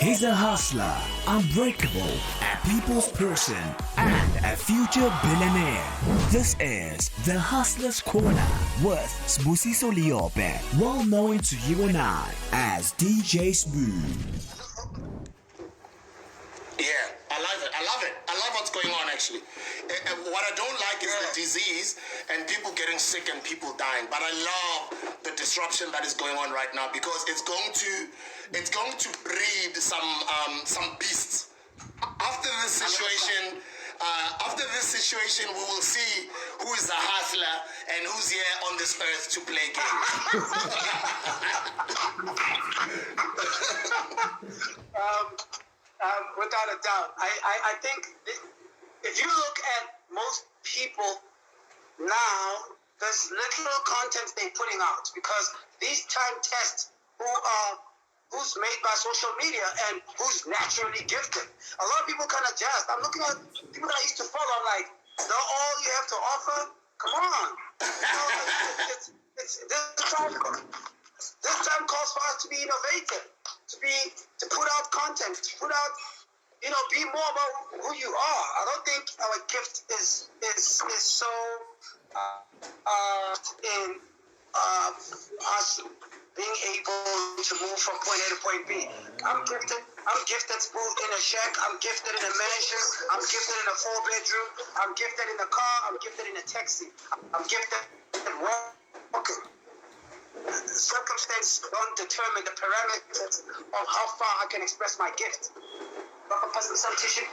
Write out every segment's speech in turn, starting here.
He's a hustler, unbreakable, a people's person, and a future billionaire. This is The Hustler's Corner with Sbu Liope, well known to you and I as DJ Sbu. Yeah, I love it. I love what's going on, actually. What I don't like is the disease and people getting sick and people dying. But I love the disruption that is going on right now because it's going to breed some beasts. After this situation, we will see who is a hustler and who's here on this earth to play games. Without a doubt, I think if you look at most people now, there's little content they're putting out because these time tests who's made by social media and who's naturally gifted. A lot of people kind of jazzed. I'm looking at people that I used to follow. I'm like, is that all you have to offer? Come on. This time calls for us to be innovative, to put out content, to put out, be more about who you are. I don't think our gift is so in us being able to move from point A to point B. I'm gifted Sbu in a shack. I'm gifted in a mansion. I'm gifted in a 4-bedroom. I'm gifted in a car. I'm gifted in a taxi. I'm gifted in walking. Circumstance don't determine the parameters of how far I can express my gift. Some tissue.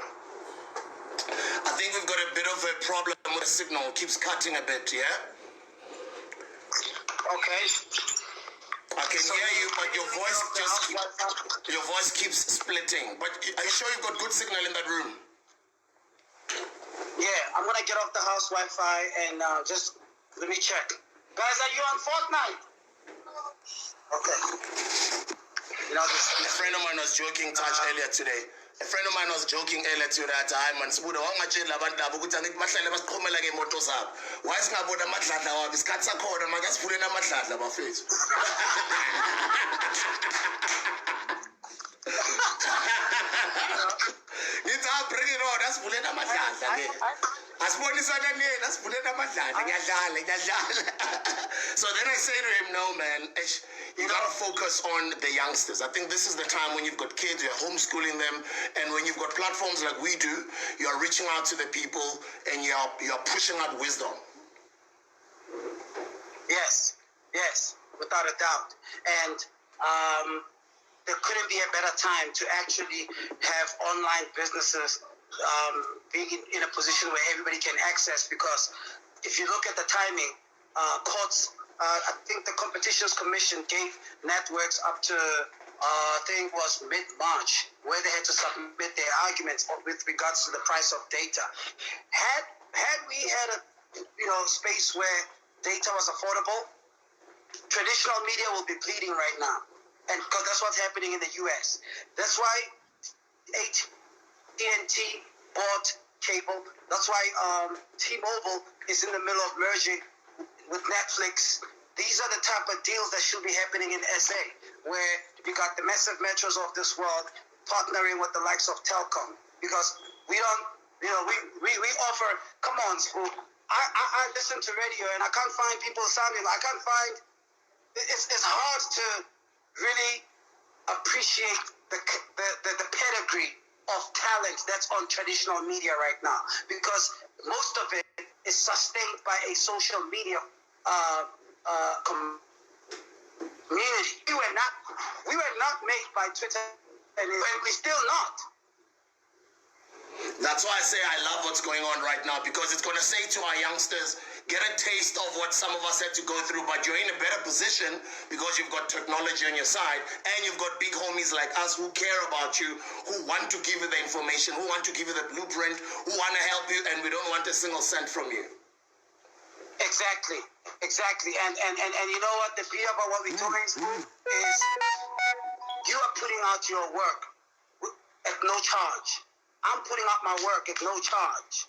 I think we've got a bit of a problem with the signal. It keeps cutting a bit, yeah? Okay. I can hear you, but your voice keeps splitting. But are you sure you've got good signal in that room? Yeah, I'm gonna get off the house Wi-Fi and just let me check. Guys, are you on Fortnite? Okay. A friend of mine was joking earlier today. A friend of mine was joking earlier today that man sibuda wangatshela abantu labo ukuthi angithi mahlale basiqhomela ngemoto zabo. Why singabona amadladla wabo isikhathi sakhona makasivuleni amadladla bafethu. Ngithi bring it on, asivuleni amadladla ke. Asibonisana nini, asivuleni amadladla ngiyadlala. So then I say to him, no man, you gotta focus on the youngsters. I think this is the time when you've got kids, you're homeschooling them, and when you've got platforms like we do, you're reaching out to the people and you're pushing out wisdom. Yes, without a doubt. And there couldn't be a better time to actually have online businesses being in a position where everybody can access, because if you look at the timing, courts, I think the Competitions Commission gave networks up to, I think it was mid-March, where they had to submit their arguments with regards to the price of data. Had we had a space where data was affordable, traditional media will be bleeding right now, and because that's what's happening in the U.S. That's why AT&T bought cable. That's why T-Mobile is in the middle of merging with Netflix. These are the type of deals that should be happening in SA, where you got the massive metros of this world partnering with the likes of Telkom, because we don't, we offer. Come on, Sbu. I listen to radio and I can't find people sounding. I can't find. It's hard to really appreciate the pedigree of talent that's on traditional media right now, because most of it is sustained by a social media community. We were not made by Twitter, and we're still not. That's why I say I love what's going on right now, because it's going to say to our youngsters, get a taste of what some of us had to go through, but you're in a better position because you've got technology on your side and you've got big homies like us who care about you, who want to give you the information, who want to give you the blueprint, who want to help you, and we don't want a single cent from you. Exactly. And you know what the beauty about what we're doing is you are putting out your work at no charge. I'm putting out my work at no charge.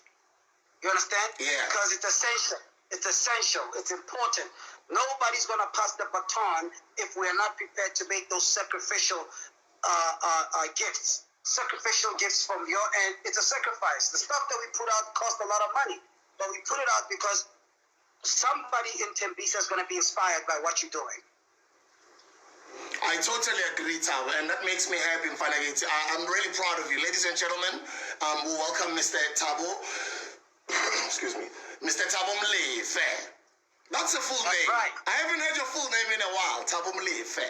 You understand? Yeah. Because it's essential. It's important. Nobody's going to pass the baton if we're not prepared to make those sacrificial gifts, sacrificial gifts from your end. It's a sacrifice. The stuff that we put out costs a lot of money, but we put it out because somebody in Tembisa is going to be inspired by what you're doing. I totally agree, Tabo, and that makes me happy. I'm really proud of you. Ladies and gentlemen, we welcome Mr. Tabo. Excuse me. Mr. Tabo Mlefe. That's a full name. Right. I haven't heard your full name in a while. Tabo Mlefe.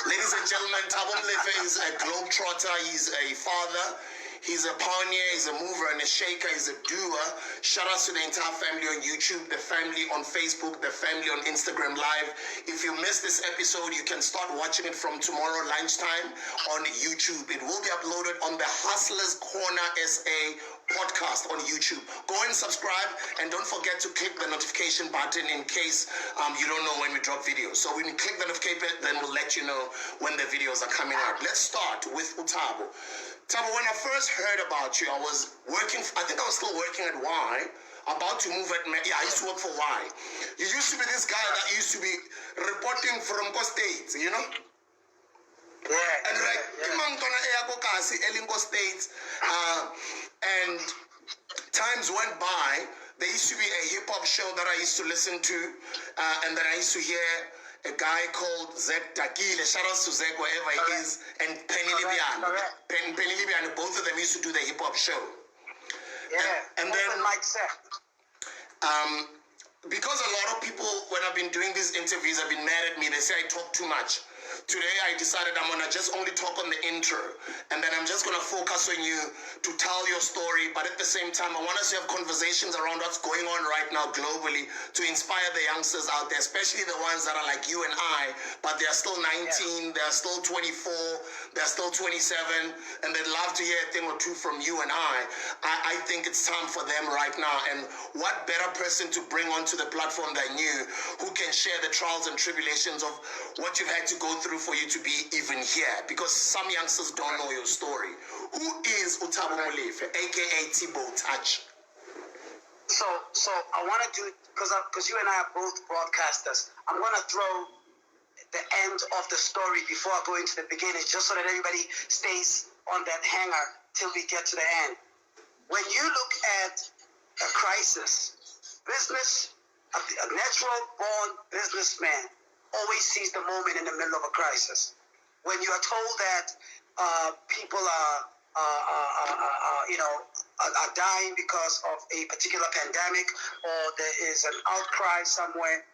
Ladies and gentlemen, Tabo Mlefe is a globetrotter. He's a father. He's a pioneer, he's a mover and a shaker, he's a doer. Shout out to the entire family on YouTube, the family on Facebook, the family on Instagram Live. If you missed this episode, you can start watching it from tomorrow lunchtime on YouTube. It will be uploaded on the Hustlers Corner SA podcast on YouTube. Go and subscribe, and don't forget to click the notification button in case you don't know when we drop videos. So when you click the notification, then we'll let you know when the videos are coming out. Let's start with Utabo. Tabo, when I first heard about you, I was working, I think I was still working at Y, about to move I used to work for Y. You used to be this guy that used to be reporting from States, you know? Yeah. And like, Elingo States, and times went by, there used to be a hip-hop show that I used to listen to, and then I used to hear a guy called Zek Takile, shout out to Zek wherever he is, and Penny Libian. Penny Libian, both of them used to do the hip-hop show. Yeah, and then Mike said. Because a lot of people, when I've been doing these interviews, have been mad at me. They say I talk too much. Today, I decided I'm going to just only talk on the intro, and then I'm just going to focus on you to tell your story, but at the same time, I want us to have conversations around what's going on right now globally to inspire the youngsters out there, especially the ones that are like you and I, but they're still 19, they're still 24, they're still 27, and they'd love to hear a thing or two from you and I think it's time for them right now, and what better person to bring onto the platform than you, who can share the trials and tribulations of what you've had to go through for you to be even here, because some youngsters don't know your story. Who is Tbo Touch, aka Tbo Touch? So I want to do, because you and I are both broadcasters, I'm going to throw the end of the story before I go into the beginning, just so that everybody stays on that hanger till we get to the end. When you look at a crisis, a natural-born businessman always sees the moment in the middle of a crisis. When you are told that people are dying because of a particular pandemic, or there is an outcry somewhere,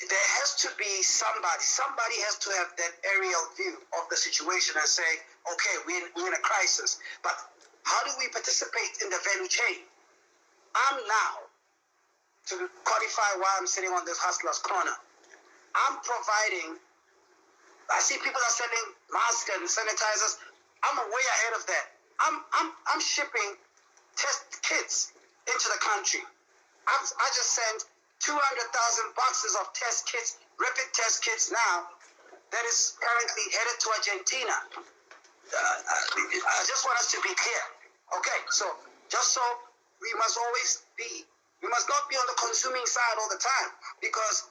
there has to be somebody has to have that aerial view of the situation and say, okay, we're in a crisis, but how do we participate in the value chain? I'm now, to codify why I'm sitting on this Hustler's Corner, I'm providing, I see people are selling masks and sanitizers. I'm way ahead of that. I'm shipping test kits into the country. I just sent 200,000 boxes of test kits, rapid test kits now, that is currently headed to Argentina. I just want us to be clear. Okay, so we must not be on the consuming side all the time, because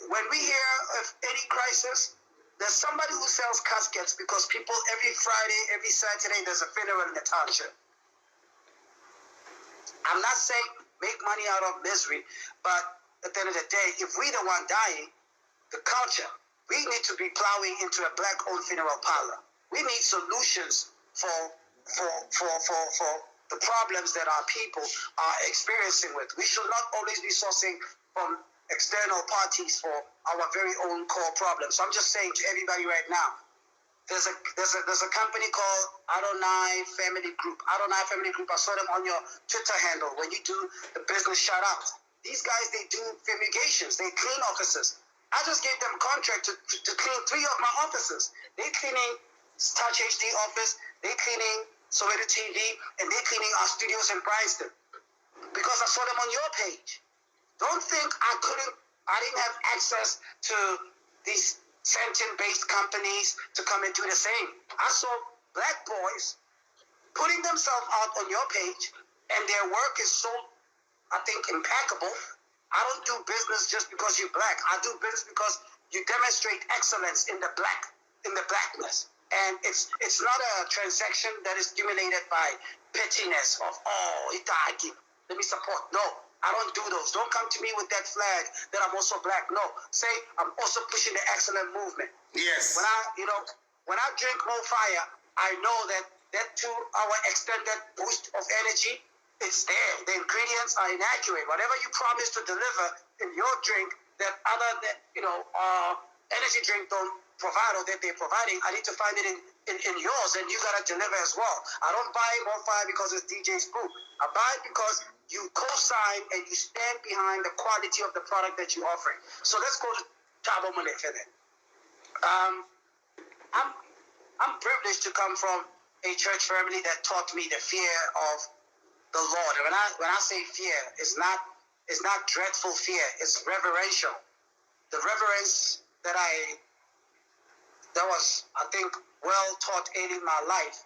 when we hear of any crisis, there's somebody who sells caskets, because people every Friday, every Saturday, there's a funeral in the township. I'm not saying make money out of misery, but at the end of the day, if we the one dying, the culture, we need to be plowing into a black-owned funeral parlor. We need solutions for the problems that our people are experiencing with. We should not always be sourcing from external parties for our very own core problems. So I'm just saying to everybody right now, there's a company called Adonai Family Group. Adonai Family Group, I saw them on your Twitter handle when you do the business shout out. These guys, they do fumigations, they clean offices. I just gave them a contract to clean 3 of my offices. They're cleaning Touch HD office, they're cleaning Soweto TV, and they're cleaning our studios in Bryanston, because I saw them on your page. Don't think I didn't have access to these sentient-based companies to come and do the same. I saw black boys putting themselves out on your page, and their work is so, I think, impeccable. I don't do business just because you're black. I do business because you demonstrate excellence in the blackness. And it's not a transaction that is stimulated by pettiness of, itaki, let me support. No, I don't do those. Don't come to me with that flag that I'm also black. No, say I'm also pushing the excellent movement. Yes. When I drink more fire, I know that 2 hour extended boost of energy, it's there. The ingredients are inaccurate. Whatever you promise to deliver in your drink that other energy drink don't provide or that they're providing, I need to find it in yours, and you gotta deliver as well. I don't buy more fire because it's DJ Sbu. I buy it because you co-sign and you stand behind the quality of the product that you're offering. So let's go to Tbo Touch then. I'm privileged to come from a church family that taught me the fear of the Lord. And when I say fear, it's not dreadful fear. It's reverential. The reverence that was, I think, well taught early in my life,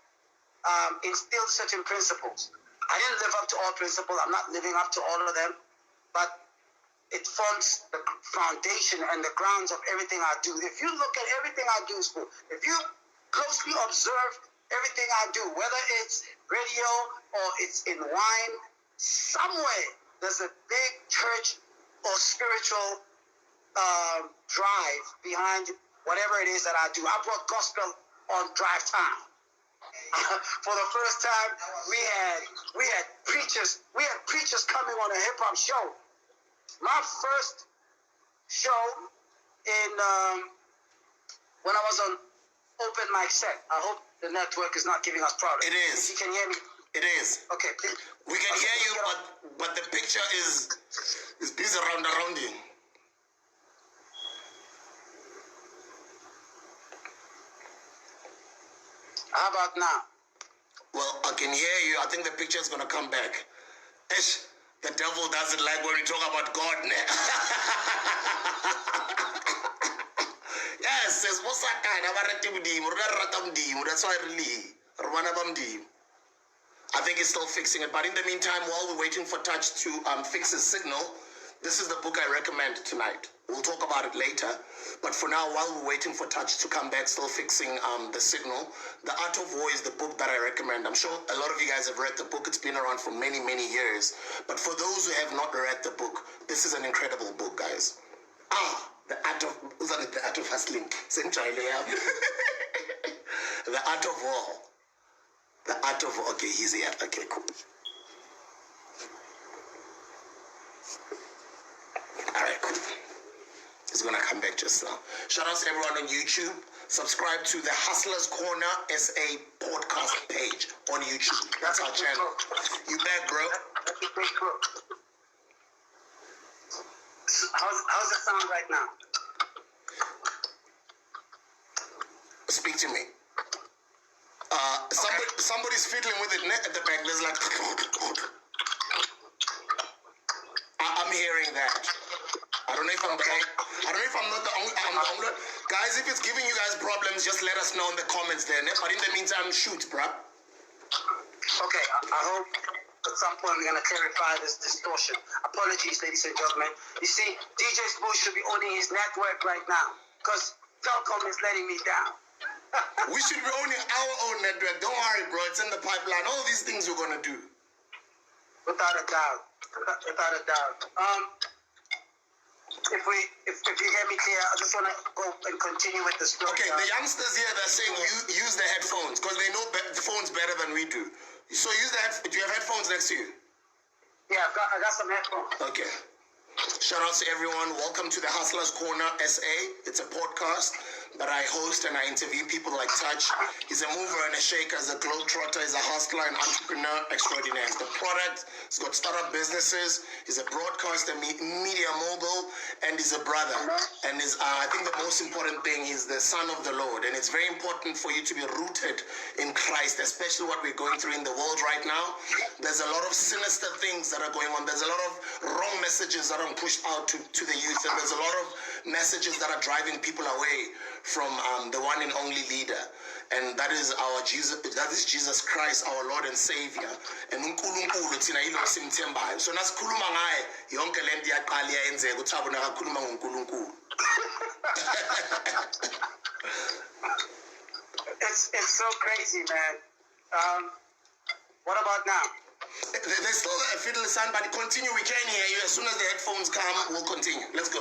instilled certain principles. I didn't live up to all principles. I'm not living up to all of them, but it forms the foundation and the grounds of everything I do. If you look at everything I do, if you closely observe everything I do, whether it's radio or it's in wine, somewhere there's a big church or spiritual drive behind whatever it is that I do. I brought gospel on drive time. For the first time, we had preachers coming on a hip hop show. My first show in when I was on open mic set. I hope the network is not giving us problems. It is. If you can hear me. It is. Okay, please. We can hear you, but the picture is busy around you. How about now? Well, I can hear you. I think the picture is going to come back. Ish, the devil doesn't like when we talk about God. Yes, says, what's that kind of that's why I think he's still fixing it. But in the meantime, while we're waiting for Touch to fix his signal, this is the book I recommend tonight. We'll talk about it later. But for now, while we're waiting for Touch to come back, still fixing the signal, The Art of War is the book that I recommend. I'm sure a lot of you guys have read the book. It's been around for many, many years. But for those who have not read the book, this is an incredible book, guys. The Art of Hustling. The Art of War. The Art of War. Okay, he's here. Okay, cool. Alright, cool. It's gonna come back just now. Shout out to everyone on YouTube. Subscribe to the Hustlers Corner SA podcast page on YouTube. That's our channel. You back, bro? How's the sound right now? Speak to me. Somebody's fiddling with it at the back. There's like I'm hearing that. I don't know if I'm not the only. I'm the only. Guys, if it's giving you guys problems, just let us know in the comments there. But in the meantime, shoot, bruh. Okay, I hope at some point we're gonna clarify this distortion. Apologies, ladies and gentlemen. You see, DJ Sbu should be owning his network right now because Telkom is letting me down. We should be owning our own network. Don't worry, bro. It's in the pipeline. All these things we're gonna do. Without a doubt. Without a doubt. If you hear me clear, I just want to go and continue with the story. Okay, the youngsters here, they're saying you use the headphones because they know the phones better than we do. So use the headphones. Do you have headphones next to you? Yeah, I got some headphones. Okay. Shout out to everyone. Welcome to the Hustlers Corner SA. It's a podcast that I host and I interview people like Touch. He's a mover and a shaker, he's a globetrotter, he's a hustler, an entrepreneur extraordinaire. He's the product, he's got startup businesses, he's a broadcaster, media mogul, and he's a brother. And I think the most important thing is the son of the Lord. And it's very important for you to be rooted in Christ, especially what we're going through in the world right now. There's a lot of sinister things that are going on. There's a lot of wrong messages that are pushed out to the youth, and there's a lot of messages that are driving people away from the one and only leader, and that is our Jesus. That is Jesus Christ, our Lord and Savior. And uNkulunkulu thina yilo simthembayo. So nasikhuluma ngaye yonke lento iyaqala iyenzeka uthi abona kakhuluma ngoNkulunkulu. It's it's so crazy, man. What about now? There's still a fiddle sound, but continue. We can hear you. As soon as the headphones come, we'll continue. Let's go.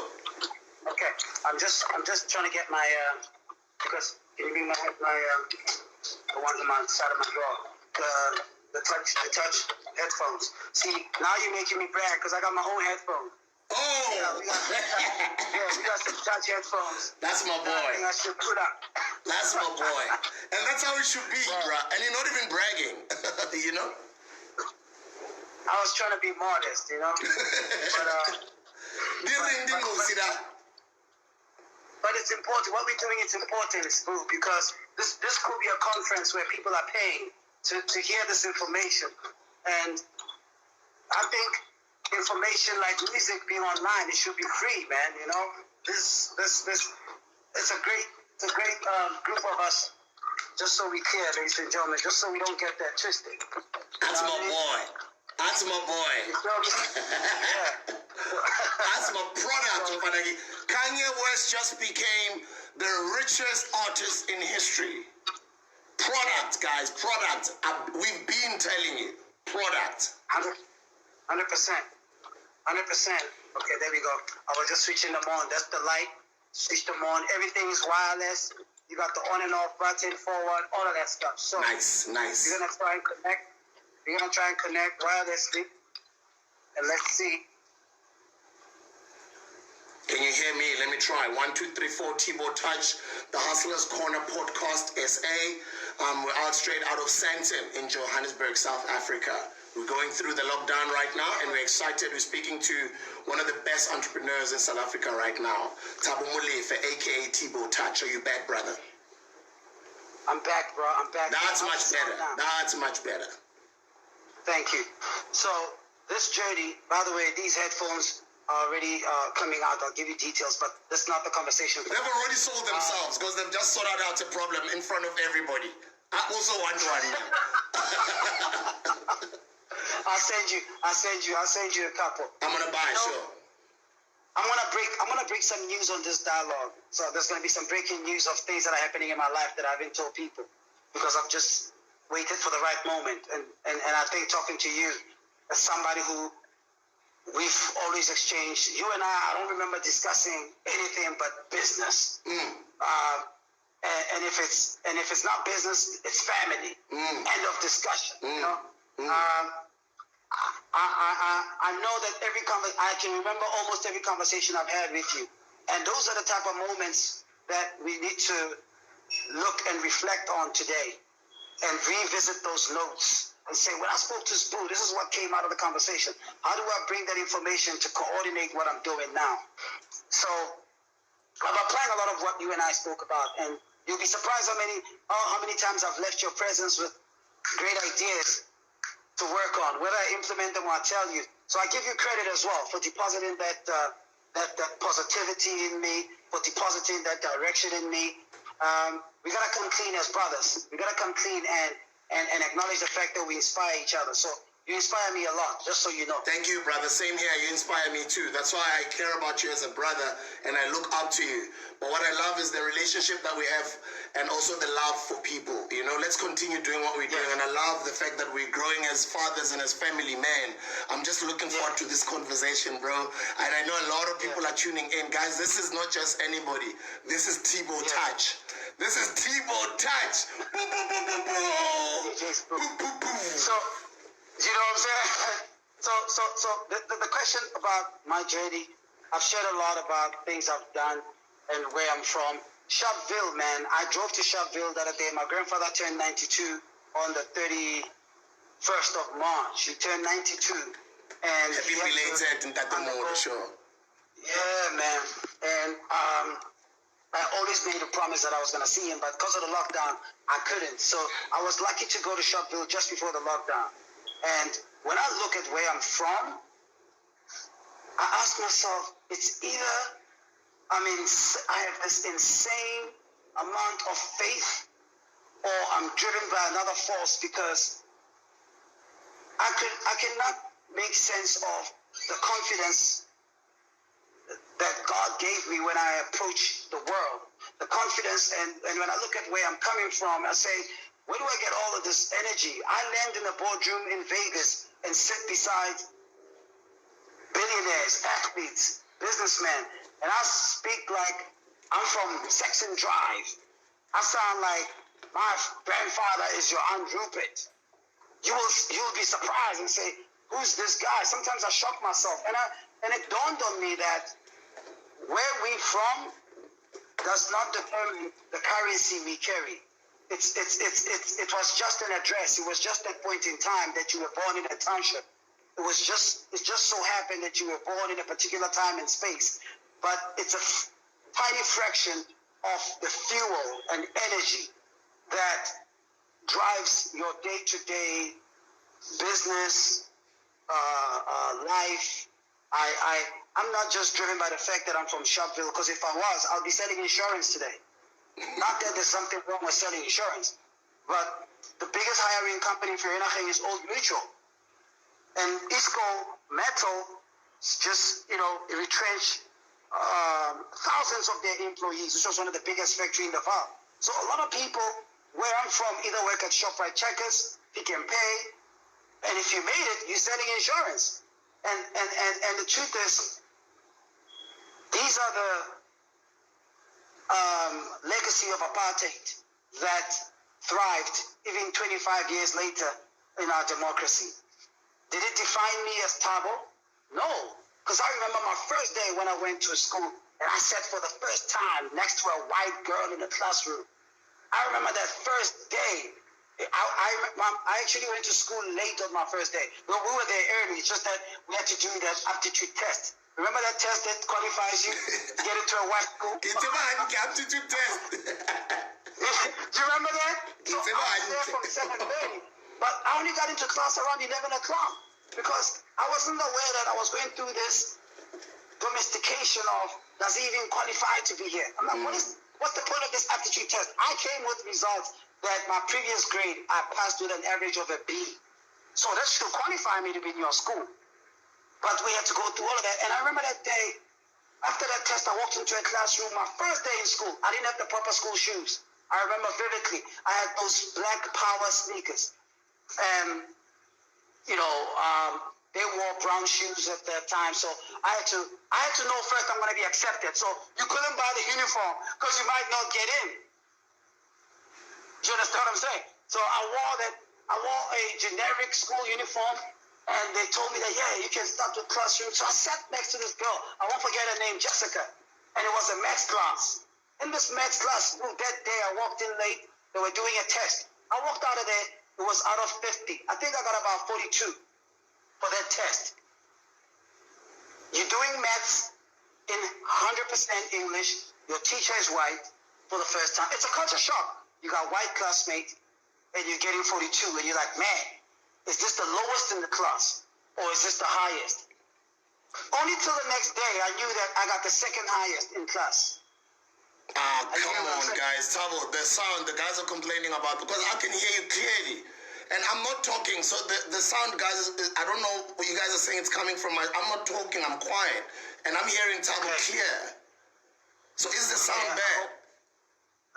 Okay. I'm just trying to get my because can you bring the ones on my side of my drawer? The touch headphones. See, now you're making me brag because I got my own headphones. Oh! Yeah, we got some touch headphones. That's my boy. I think I should put up. That's my boy. And that's how it should be, bruh. And you're not even bragging, you know? I was trying to be modest, you know? But it's important. What we're doing is important, Sbu, because this could be a conference where people are paying to hear this information. And I think information like music being online, it should be free, man, you know? This it's a great group of us, just so we clear, ladies and gentlemen, just so we don't get that twisted. That's my boy. That's my boy. Yeah. That's my product. Kanye West just became the richest artist in history. Product, guys, product. We've been telling you. Product. 100%. 100%. Okay, there we go. I was just switching them on. That's the light. Switch them on. Everything is wireless. You got the on and off button, forward, all of that stuff. So nice. We're gonna try and connect. We're gonna try and connect wirelessly. And let's see. Can you hear me? Let me try. 1, 2, 3, 4. Tbo Touch, the Hustlers Corner Podcast SA. We're out straight out of Sandton in Johannesburg, South Africa. We're going through the lockdown right now, and we're excited. We're speaking to one of the best entrepreneurs in South Africa right now, Tbo aka Tbo Touch. Are you back, brother? I'm back, bro. I'm back. That's much better. That's much better. Thank you. So this journey, by the way, these headphones are already coming out. I'll give you details, but that's not the conversation. They've already sold themselves because they've just sorted out a problem in front of everybody. I also want one now. I'll send you a couple. I'm gonna buy, sure. I'm gonna break some news on this dialogue. So there's gonna be some breaking news of things that are happening in my life that I haven't told people because I've just waited for the right moment. And I think talking to you as somebody who we've always exchanged, you and I don't remember discussing anything but business. And if it's not business, it's family. End of discussion. You know. I know that I can remember almost every conversation I've had with you, and those are the type of moments that we need to look and reflect on today, and revisit those notes and say, when I spoke to Sbu, this is what came out of the conversation. How do I bring that information to coordinate what I'm doing now? So I'm applying a lot of what you and I spoke about, and you'll be surprised how many times I've left your presence with great ideas to work on, whether I implement them or I tell you. So I give you credit as well for depositing that positivity in me, for depositing that direction in me. We gotta come clean as brothers. We gotta come clean and acknowledge the fact that we inspire each other. So you inspire me a lot, just so you know. Thank you, brother. Same here. You inspire me too. That's why I care about you as a brother and I look up to you. But what I love is the relationship that we have and also the love for people. You know, let's continue doing what we're doing. And I love the fact that we're growing as fathers and as family men. I'm just looking forward to this conversation, bro. And I know a lot of people are tuning in. Guys, this is not just anybody. This is Tbo Touch. This is Tbo Touch. Boom, boom, boom, boom, boom. DJ Sbu. Boom, boom, boom. So, you know what I'm saying? So the question about my journey, I've shared a lot about things I've done and where I'm from. Sharpeville, man. I drove to Sharpeville the other day. My grandfather turned 92 on the 31st of March. He turned 92. And happy belated in that mode, sure. Yeah, man. And I always made a promise that I was going to see him, but because of the lockdown, I couldn't. So I was lucky to go to Sharpeville just before the lockdown. And when I look at where I'm from, I ask myself, it's either I have this insane amount of faith, or I'm driven by another force, because I cannot make sense of the confidence that God gave me when I approach the world. the confidence, and when I look at where I'm coming from, I say, where do I get all of this energy? I land in a boardroom in Vegas and sit beside billionaires, athletes, businessmen, and I speak like I'm from Sex and Drive. I sound like my grandfather is your Aunt Rupert. You'll be surprised and say, who's this guy? Sometimes I shock myself, and it dawned on me that where we from does not determine the currency we carry. It was just an address. It was just that point in time that you were born in a township. It just so happened that you were born in a particular time and space. But it's a tiny fraction of the fuel and energy that drives your day-to-day business, life. I'm not just driven by the fact that I'm from Sharpeville, because if I was, I'll be selling insurance today. Not that there's something wrong with selling insurance, but the biggest hiring company for Enaching is Old Mutual. And Isco Metal just, retrenched thousands of their employees. This was one of the biggest factories in the world. So a lot of people where I'm from either work at ShopRite Checkers, Pick and Pay, and if you made it, you're selling insurance. And the truth is, these are the legacy of apartheid that thrived even 25 years later in our democracy. Did it define me as Tbo? No, because I remember my first day when I went to school and I sat for the first time next to a white girl in the classroom. I remember that first day. I actually went to school late on my first day. We were there early. It's just that we had to do that aptitude test. Remember that test that qualifies you to get into a white school? It's a aptitude test. Do you remember that? So I was there from 7:30, but I only got into class around 11 o'clock because I wasn't aware that I was going through this domestication of, does he even qualify to be here? I'm like, what's the point of this aptitude test? I came with results that my previous grade, I passed with an average of a B. So that should qualify me to be in your school. But we had to go through all of that. And I remember that day, after that test, I walked into a classroom, my first day in school. I didn't have the proper school shoes. I remember vividly. I had those black power sneakers. And, they wore brown shoes at that time. So I had to know first I'm going to be accepted. So you couldn't buy the uniform because you might not get in. Do you understand what I'm saying? So I wore a generic school uniform, and they told me that, you can start with classroom. So I sat next to this girl. I won't forget her name, Jessica. And it was a maths class. In this maths class, that day I walked in late. They were doing a test. I walked out of there. It was out of 50. I think I got about 42 for that test. You're doing maths in 100% English. Your teacher is white for the first time. It's a culture shock. You got white classmates, and you're getting 42, and you're like, man, is this the lowest in the class, or is this the highest? Only till the next day, I knew that I got the second highest in class. Come on, guys. Tbo, the sound, the guys are complaining about, because I can hear you clearly. And I'm not talking, so the sound, guys, I don't know what you guys are saying, it's coming from I'm not talking, I'm quiet. And I'm hearing Tbo clear. So is the sound bad?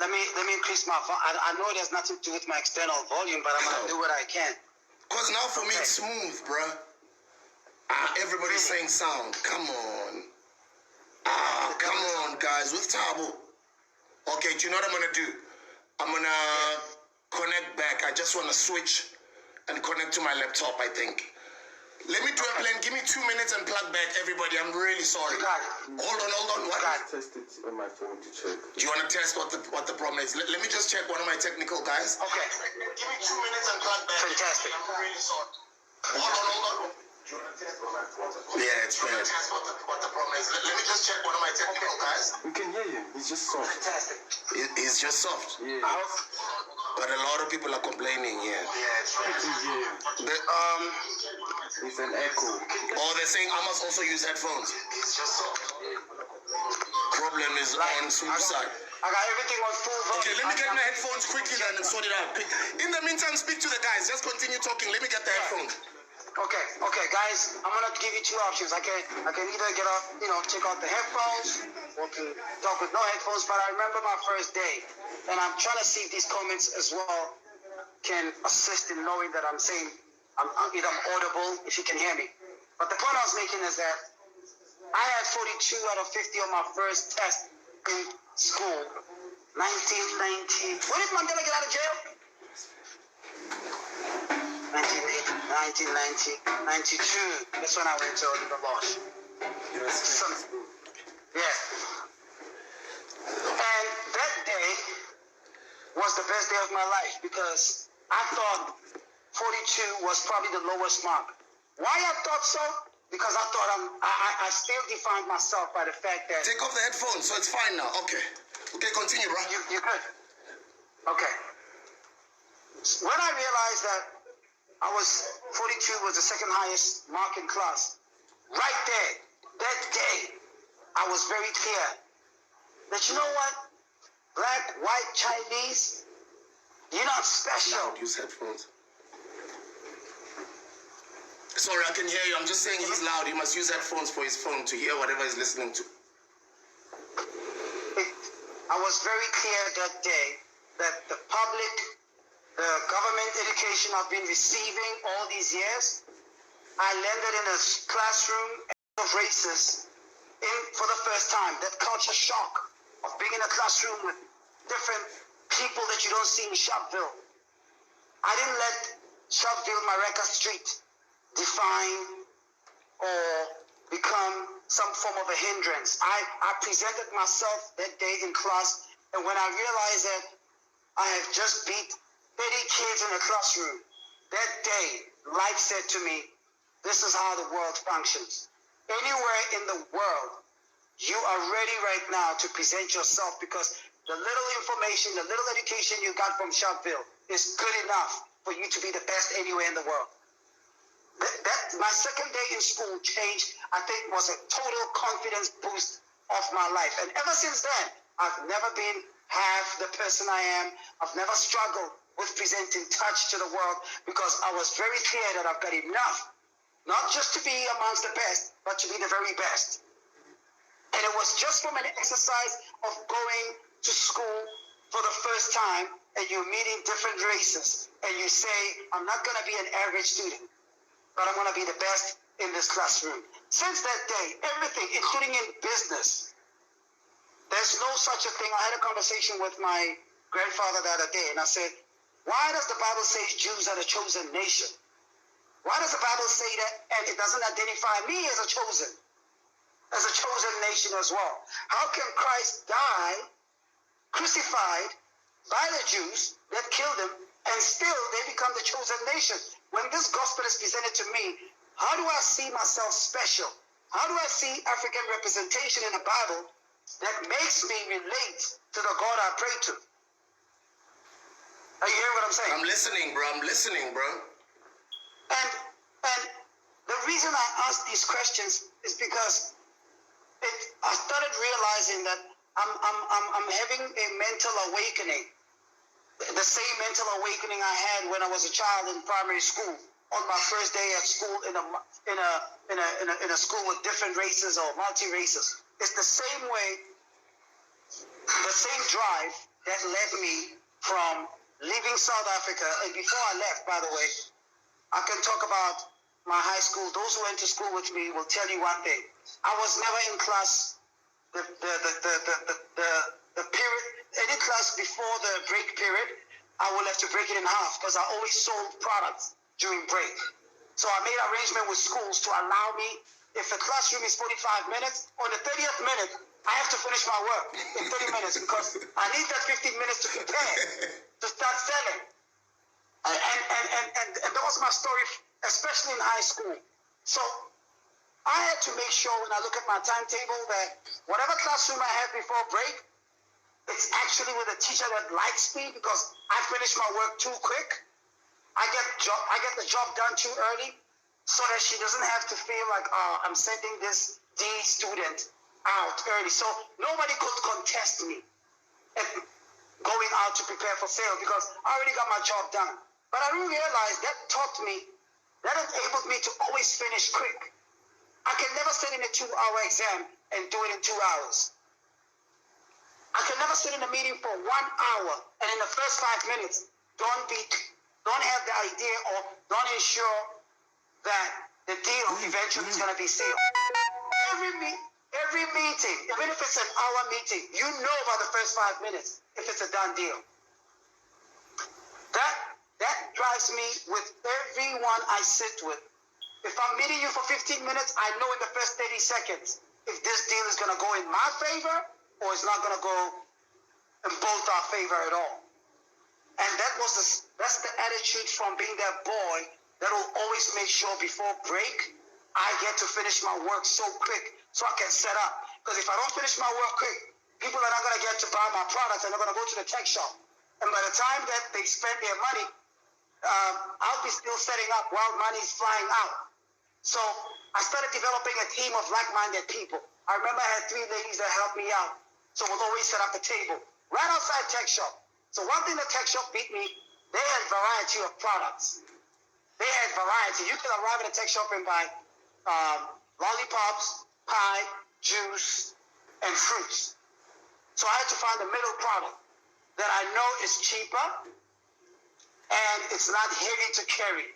Let me increase my volume. I know it has nothing to do with my external volume, but I'm going to do what I can. Because now for me it's smooth, bruh. Everybody's saying sound. Come on. Come on, guys. With Tbo. Okay, do you know what I'm going to do? I'm going to connect back. I just want to switch and connect to my laptop, I think. Let me do a plan. Give me 2 minutes and plug back, everybody. I'm really sorry. Hold on. What? Test it on my phone to check. Do you want to test what the problem is? Let me just check one of my technical guys. Okay. Give me 2 minutes and plug back. Fantastic. I'm really sorry. Hold on. Do you want to test what my problem is? Yeah, it's bad. Test what the problem is. Let me just check one of my technical guys. We can hear you. He's just soft. Fantastic. He's just soft. Yeah. But a lot of people are complaining here. Yeah, it's right. It's an echo. Oh, they're saying I must also use headphones. It's just soft. Problem is on Sbu's side. I got everything on full volume. Okay, let me get my headphones quickly then and sort it out. In the meantime, speak to the guys. Just continue talking. Let me get the headphones. Okay, guys. I'm gonna give you two options. I can either get off, take out the headphones, or can talk with no headphones. But I remember my first day, and I'm trying to see if these comments as well can assist in knowing that I'm saying I'm audible. If you can hear me. But the point I was making is that I had 42 out of 50 on my first test in school. 1990. When did Mandela get out of jail? 1990, 92. That's when I went to the lodge. Yeah. And that day was the best day of my life because I thought 42 was probably the lowest mark. Why I thought so? Because I thought I still defined myself by the fact that... Take off the headphones, so it's fine now. Okay, continue, bro. You good? Okay. When I realized that I was 42 was the second highest mark in class, right there, that day, I was very clear that, you know what? Black, white, Chinese, you're not special. Loud, use headphones. Sorry, I can hear you. I'm just saying he's loud. He must use headphones for his phone to hear whatever he's listening to. I was very clear that day that the public, the government education I've been receiving all these years, I landed in a classroom of races for the first time. That culture shock of being in a classroom with different people that you don't see in Sharpeville. I didn't let Sharpeville, Mareka Street, define or become some form of a hindrance. I presented myself that day in class, and when I realized that I had just beat 30 kids in a classroom, that day, life said to me, this is how the world functions. Anywhere in the world, you are ready right now to present yourself because the little information, the little education you got from Sharpeville is good enough for you to be the best anywhere in the world. My second day in school changed, I think, was a total confidence boost of my life. And ever since then, I've never been half the person I am. I've never struggled with presenting touch to the world because I was very clear that I've got enough, not just to be amongst the best, but to be the very best. And it was just from an exercise of going to school for the first time and you're meeting different races and you say, I'm not going to be an average student, but I'm going to be the best in this classroom. Since that day, everything, including in business, there's no such a thing. I had a conversation with my grandfather the other day, and I said, why does the Bible say Jews are the chosen nation? Why does the Bible say that, and it doesn't identify me as a chosen nation as well? How can Christ die, crucified by the Jews that killed him, and still they become the chosen nation? When this gospel is presented to me, how do I see myself special? How do I see African representation in the Bible that makes me relate to the God I pray to? Are you hearing what I'm saying? I'm listening, bro. And the reason I ask these questions is because I started realizing that I'm having a mental awakening. The same mental awakening I had when I was a child in primary school, on my first day at school in a school with different races or multi-races. It's the same way, the same drive that led me from leaving South Africa. And before I left, by the way, I can talk about my high school. Those who went to school with me will tell you one thing. I was never in class the period, any class before the break period, I will have to break it in half because I always sold products during break. So I made arrangement with schools to allow me, if the classroom is 45 minutes, on the 30th minute, I have to finish my work in 30 minutes because I need that 15 minutes to prepare, to start selling. And that was my story, especially in high school. So I had to make sure when I look at my timetable that whatever classroom I have before break, it's actually with a teacher that likes me because I finish my work too quick. I get the job done too early so that she doesn't have to feel like, I'm sending this D student out early. So nobody could contest me at going out to prepare for sale because I already got my job done. But I didn't realize that taught me That enabled me to always finish quick. I can never sit in a 2-hour exam and do it in 2 hours. I can never sit in a meeting for 1 hour and in the first 5 minutes don't have the idea or don't ensure that the deal eventually is going to be sealed. Every meeting, even if it's an hour meeting, you know about the first 5 minutes if it's a done deal. That drives me with everyone I sit with. If I'm meeting you for 15 minutes, I know in the first 30 seconds if this deal is going to go in my favor or it's not going to go in both our favor at all. And that's the attitude from being that boy that will always make sure before break, I get to finish my work so quick so I can set up. Because if I don't finish my work quick, people are not going to get to buy my products and they're going to go to the tech shop. And by the time that they spend their money, I'll be still setting up while money is flying out. So I started developing a team of like-minded people. I remember I had 3 ladies that helped me out. So we'll always set up the table right outside tech shop. So one thing the tech shop beat me, they had variety of products. They had variety. You can arrive at a tech shop and buy lollipops, pie, juice, and fruits. So I had to find the middle product that I know is cheaper and it's not heavy to carry.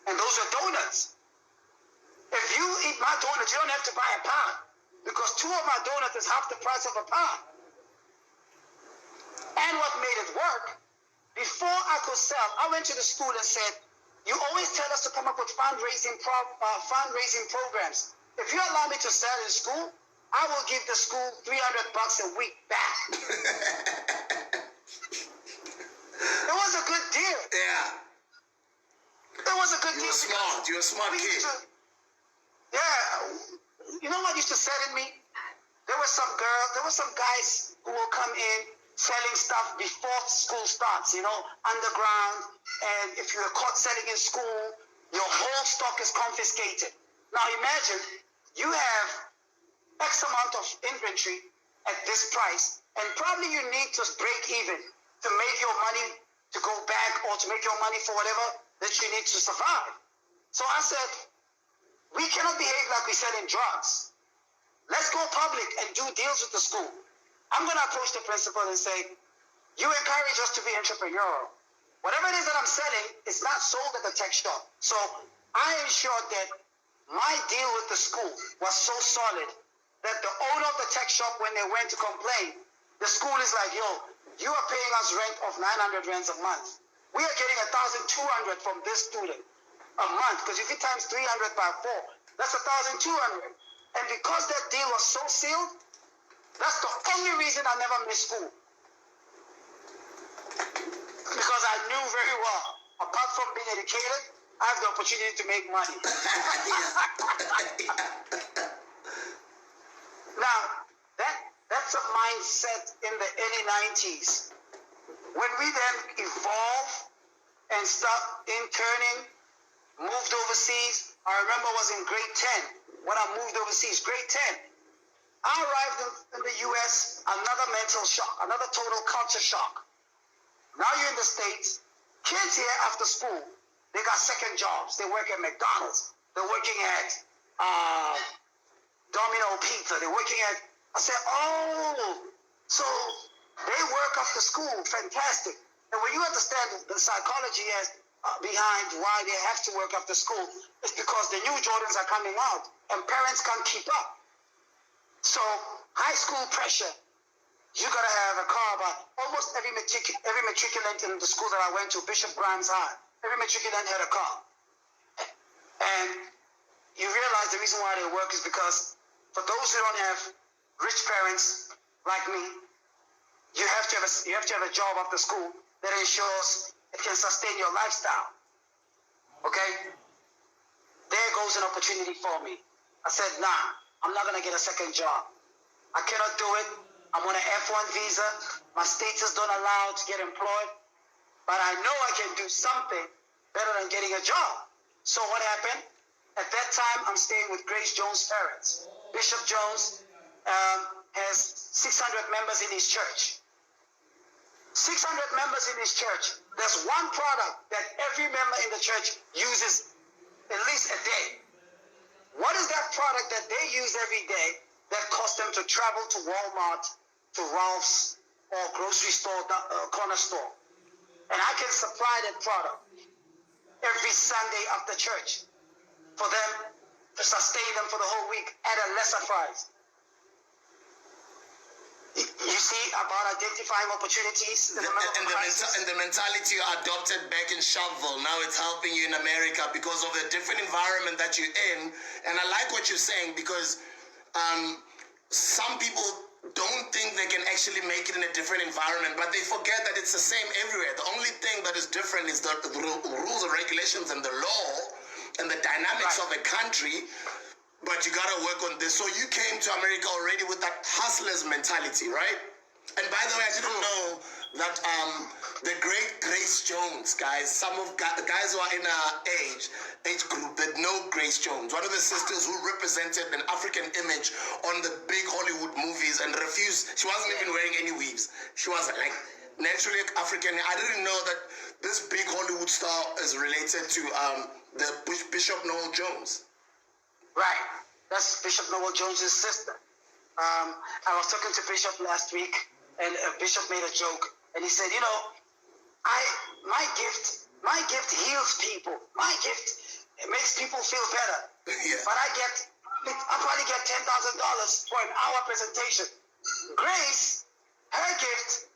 And those are donuts. If you eat my donuts, you don't have to buy a pound because 2 of my donuts is half the price of a pound. And what made it work, before I could sell, I went to the school and said, you always tell us to come up with fundraising programs. If you allow me to sell in school, I will give the school $300 a week back. It was a good deal. Yeah. It was a good deal. You're a smart kid. You know what used to sadden me? There were some guys who will come in selling stuff before school starts, underground. And if you are caught selling in school, your whole stock is confiscated. Now imagine you have X amount of inventory at this price, and probably you need to break even to make your money to go back or to make your money for whatever that you need to survive. So I said, we cannot behave like we're selling drugs. Let's go public and do deals with the school. I'm going to approach the principal and say, you encourage us to be entrepreneurial. Whatever it is that I'm selling is not sold at the tech shop. So I ensured that my deal with the school was so solid that the owner of the tech shop, when they went to complain, the school is like, yo, you are paying us rent of 900 rands a month. We are getting 1,200 from this student a month, because if you times 300 by 4, that's 1,200. And because that deal was so sealed, that's the only reason I never missed school. Because I knew very well, apart from being educated, I have the opportunity to make money. Now, that's a mindset in the early 90s. When we then evolved and stopped interning, moved overseas, I remember I was in grade 10 when I moved overseas, grade 10. I arrived in the US, another mental shock, another total culture shock. Now you're in the States, kids here after school, they got second jobs. They work at McDonald's. They're working at Domino Pizza. They're working at, I said, oh, so they work after school, fantastic. And when you understand the psychology behind why they have to work after school, it's because the new Jordans are coming out and parents can't keep up. So high school pressure, you gotta have a car. But almost every matriculant in the school that I went to, Bishop Grimes High, every matriculant had a car. And you realize the reason why they work is because for those who don't have rich parents like me, you have to have a job after school that ensures it can sustain your lifestyle. Okay? There goes an opportunity for me. I said, nah, I'm not gonna get a second job. I cannot do it. I'm on an F1 visa. My status don't allow to get employed. But I know I can do something better than getting a job. So what happened? At that time, I'm staying with Grace Jones' parents. Bishop Jones has 600 members in his church. 600 members in his church. There's one product that every member in the church uses at least a day. What is that product that they use every day that costs them to travel to Walmart, to Ralph's, or grocery store, corner store? And I can supply that product every Sunday after church for them to sustain them for the whole week at a lesser price. You see about identifying opportunities in the mentality you adopted back in Sharpeville, now it's helping you in America because of the different environment that you're in. And I like what you're saying because some people don't think they can actually make it in a different environment, but they forget that it's the same everywhere. The only thing that is different is the rules and regulations and the law and the dynamics of a country. But you gotta work on this. So you came to America already with that hustler's mentality, right? And by the way, I didn't know that the great Grace Jones, guys, some of the guys who are in our age group that know Grace Jones, one of the sisters who represented an African image on the big Hollywood movies and refused. She wasn't even wearing any weaves. She was like naturally African. I didn't know that this big Hollywood star is related to the Bishop Noel Jones. Right. That's Bishop Noel Jones' sister. I was talking to Bishop last week, and Bishop made a joke, and he said, you know, my gift heals people. My gift makes people feel better. Yeah. But I probably get $10,000 for an hour presentation. Grace, her gift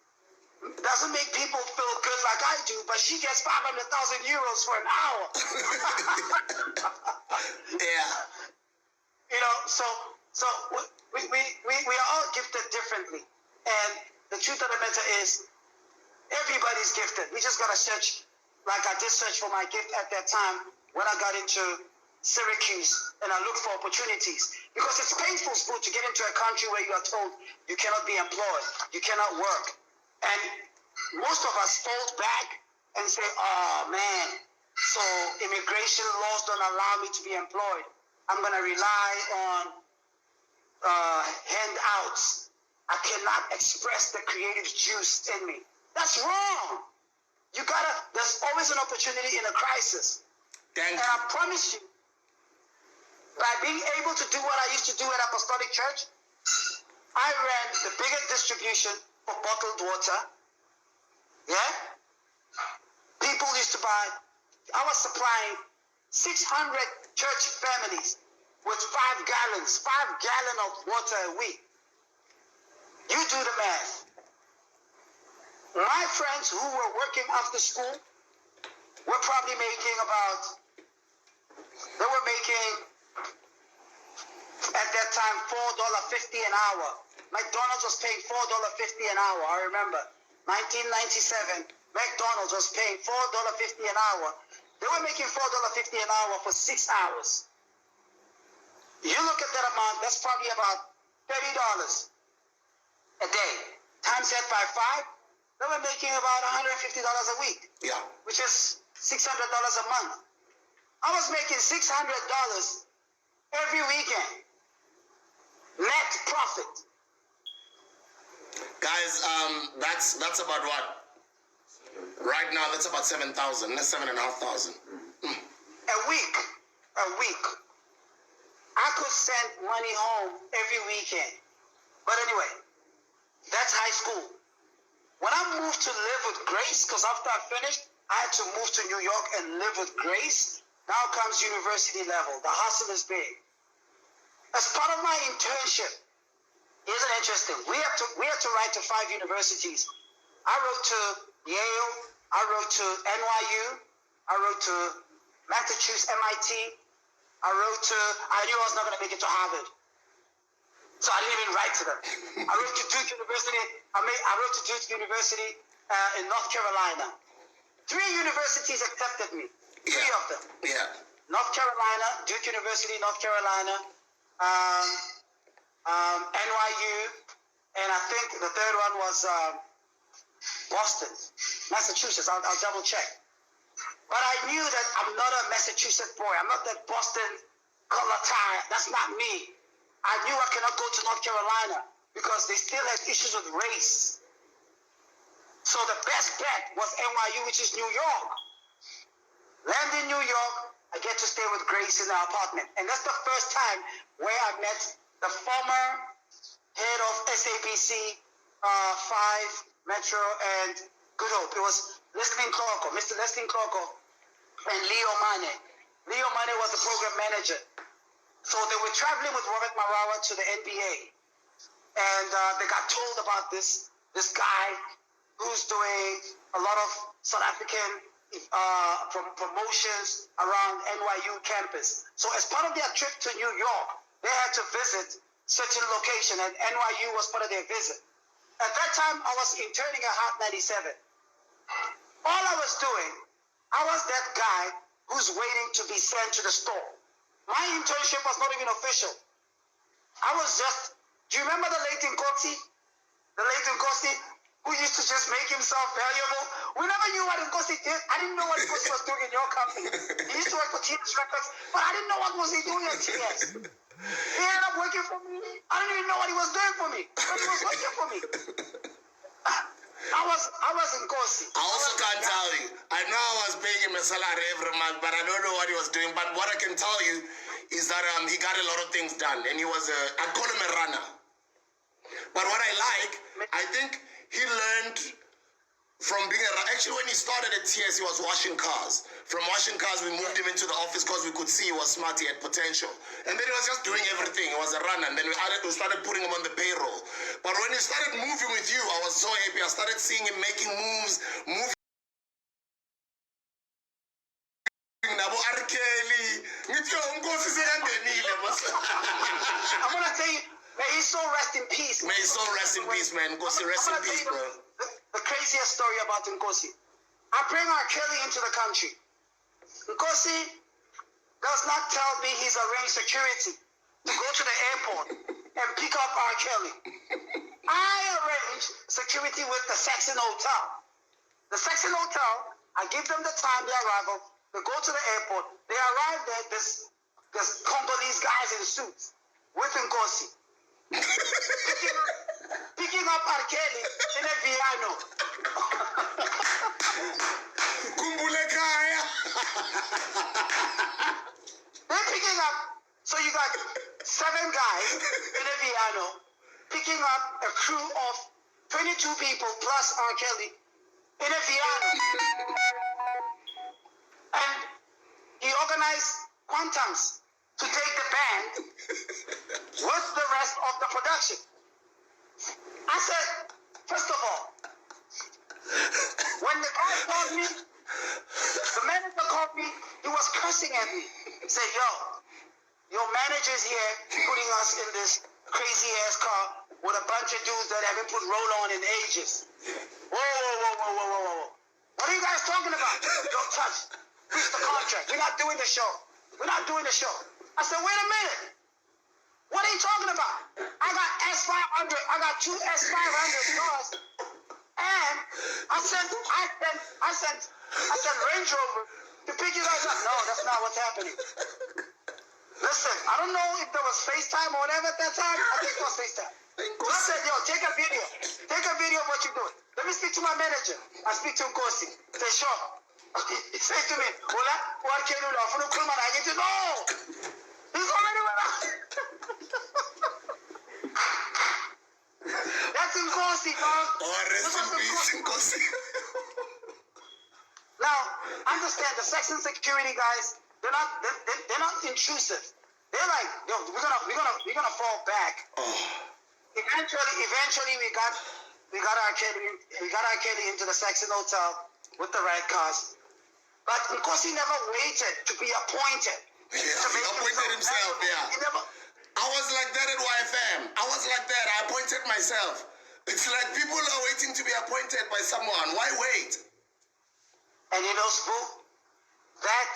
doesn't make people feel good like I do, but she gets 500,000 euros for an hour. Yeah. You know, so we are all gifted differently. And the truth of the matter is, everybody's gifted. We just got to search, like I did search for my gift at that time when I got into Syracuse, and I looked for opportunities. Because it's painful, Sbu, to get into a country where you are told you cannot be employed, you cannot work. And most of us fold back and say, oh man, so immigration laws don't allow me to be employed. I'm going to rely on handouts. I cannot express the creative juice in me. That's wrong. There's always an opportunity in a crisis. And I promise you, by being able to do what I used to do at Apostolic Church, I ran the biggest distribution for bottled water. Yeah? People used to buy, I was supplying 600 church families with 5 gallons of water a week. You do the math. My friends who were working after school were probably making at that time $4.50 an hour. McDonald's was paying $4.50 an hour. I remember 1997, McDonald's was paying $4.50 an hour. They were making $4.50 an hour for 6 hours. You look at that amount, that's probably about $30 a day. Times that by 5, they were making about $150 a week. Yeah. Which is $600 a month. I was making $600 every weekend. Net profit. Guys, that's about what? Right now, that's about 7,000. That's 7,500. A week. I could send money home every weekend. But anyway, that's high school. When I moved to live with Grace, because after I finished, I had to move to New York and live with Grace. Now comes university level. The hustle is big. As part of my internship, isn't it interesting? We had to write to 5 universities. I wrote to Yale. I wrote to NYU. I wrote to Massachusetts, MIT. I knew I was not going to make it to Harvard. So I didn't even write to them. I wrote to Duke University. I wrote to Duke University in North Carolina. 3 universities accepted me. 3 of them. Yeah. North Carolina, Duke University, North Carolina, NYU, and I think the third one was Boston, Massachusetts. I'll double check. But I knew that I'm not a Massachusetts boy. I'm not that Boston color tie. That's not me. I knew I cannot go to North Carolina because they still had issues with race. So the best bet was NYU, which is New York. Land in New York, I get to stay with Grace in our apartment. And that's the first time where I met the former head of SABC 5, Metro, and Good Hope. It was Mr. Leslie Clorco, and Leo Mane. Leo Mane was the program manager. So they were traveling with Robert Marawa to the NBA. And they got told about this guy who's doing a lot of South African promotions around NYU campus. So as part of their trip to New York, they had to visit certain location, and NYU was part of their visit. At that time, I was interning at Hot 97. All I was doing, I was that guy who's waiting to be sent to the store. My internship was not even official. I was just, do you remember the late Nkosi? The late Nkosi, who used to just make himself valuable? We never knew what Nkosi did. I didn't know what Nkosi was doing in your company. He used to work for TS Records, but I didn't know what was he doing at TS. He ended up working for me. I didn't even know what he was doing for me, but he was working for me. I was Nkosi. I also can't tell you. I know I was paying him a salary every month, but I don't know what he was doing. But what I can tell you is that he got a lot of things done, and he was I'd call him a runner. But what I like, I think he learned from being actually when he started at TS, he was washing cars. From washing cars, we moved him into the office because we could see he was smart, he had potential. And then he was just doing everything. He was a runner. And then we started putting him on the payroll. But when he started moving with you, I was so happy. I started seeing him making moves, moving. I'm gonna tell you, may his soul rest in peace. May his soul rest in peace, man. Nkosi, rest in peace, bro. The craziest story about Nkosi. I bring R. Kelly into the country. Nkosi does not tell me he's arranged security to go to the airport and pick up R. Kelly. I arrange security with the Saxon Hotel. The Saxon Hotel, I give them the time, the arrival. They go to the airport. They arrive there, there's Congolese guys in suits with Nkosi. Picking up R. Kelly in a Viano. They're picking up, so you got 7 guys in a Viano picking up a crew of 22 people plus R. Kelly in a Viano. And he organized quantums to take the band with the rest of the production. I said, first of all, when the guy called me, the manager called me, he was cursing at me. He said, yo, your manager's here putting us in this crazy ass car with a bunch of dudes that haven't put roll-on in ages. Whoa. What are you guys talking about? Don't touch. Breach the contract. We're not doing the show. I said, wait a minute. What are you talking about? I got S500. I got 2 S500 cars. And I sent Range Rover to pick you guys up. No, that's not what's happening. Listen, I don't know if there was FaceTime or whatever at that time. I think it was FaceTime. So I said, yo, take a video. Take a video of what you're doing. Let me speak to my manager. I speak to Nkosi. Say, sure. He said to me, hola, what can you do? I get to know. He's already went out. That's Nkosi, dog. Oh, rest in peace, Nkosi. Now, understand the section security guys, they're not intrusive. They're like, yo, we're gonna fall back. Eventually we got our Kelly into the Saxon Hotel with the red cars. But Nkosi never waited to be appointed. Yeah, he appointed himself, yeah. I was like that at YFM. I was like that. I appointed myself. It's like people are waiting to be appointed by someone. Why wait? And you know, Sbu, that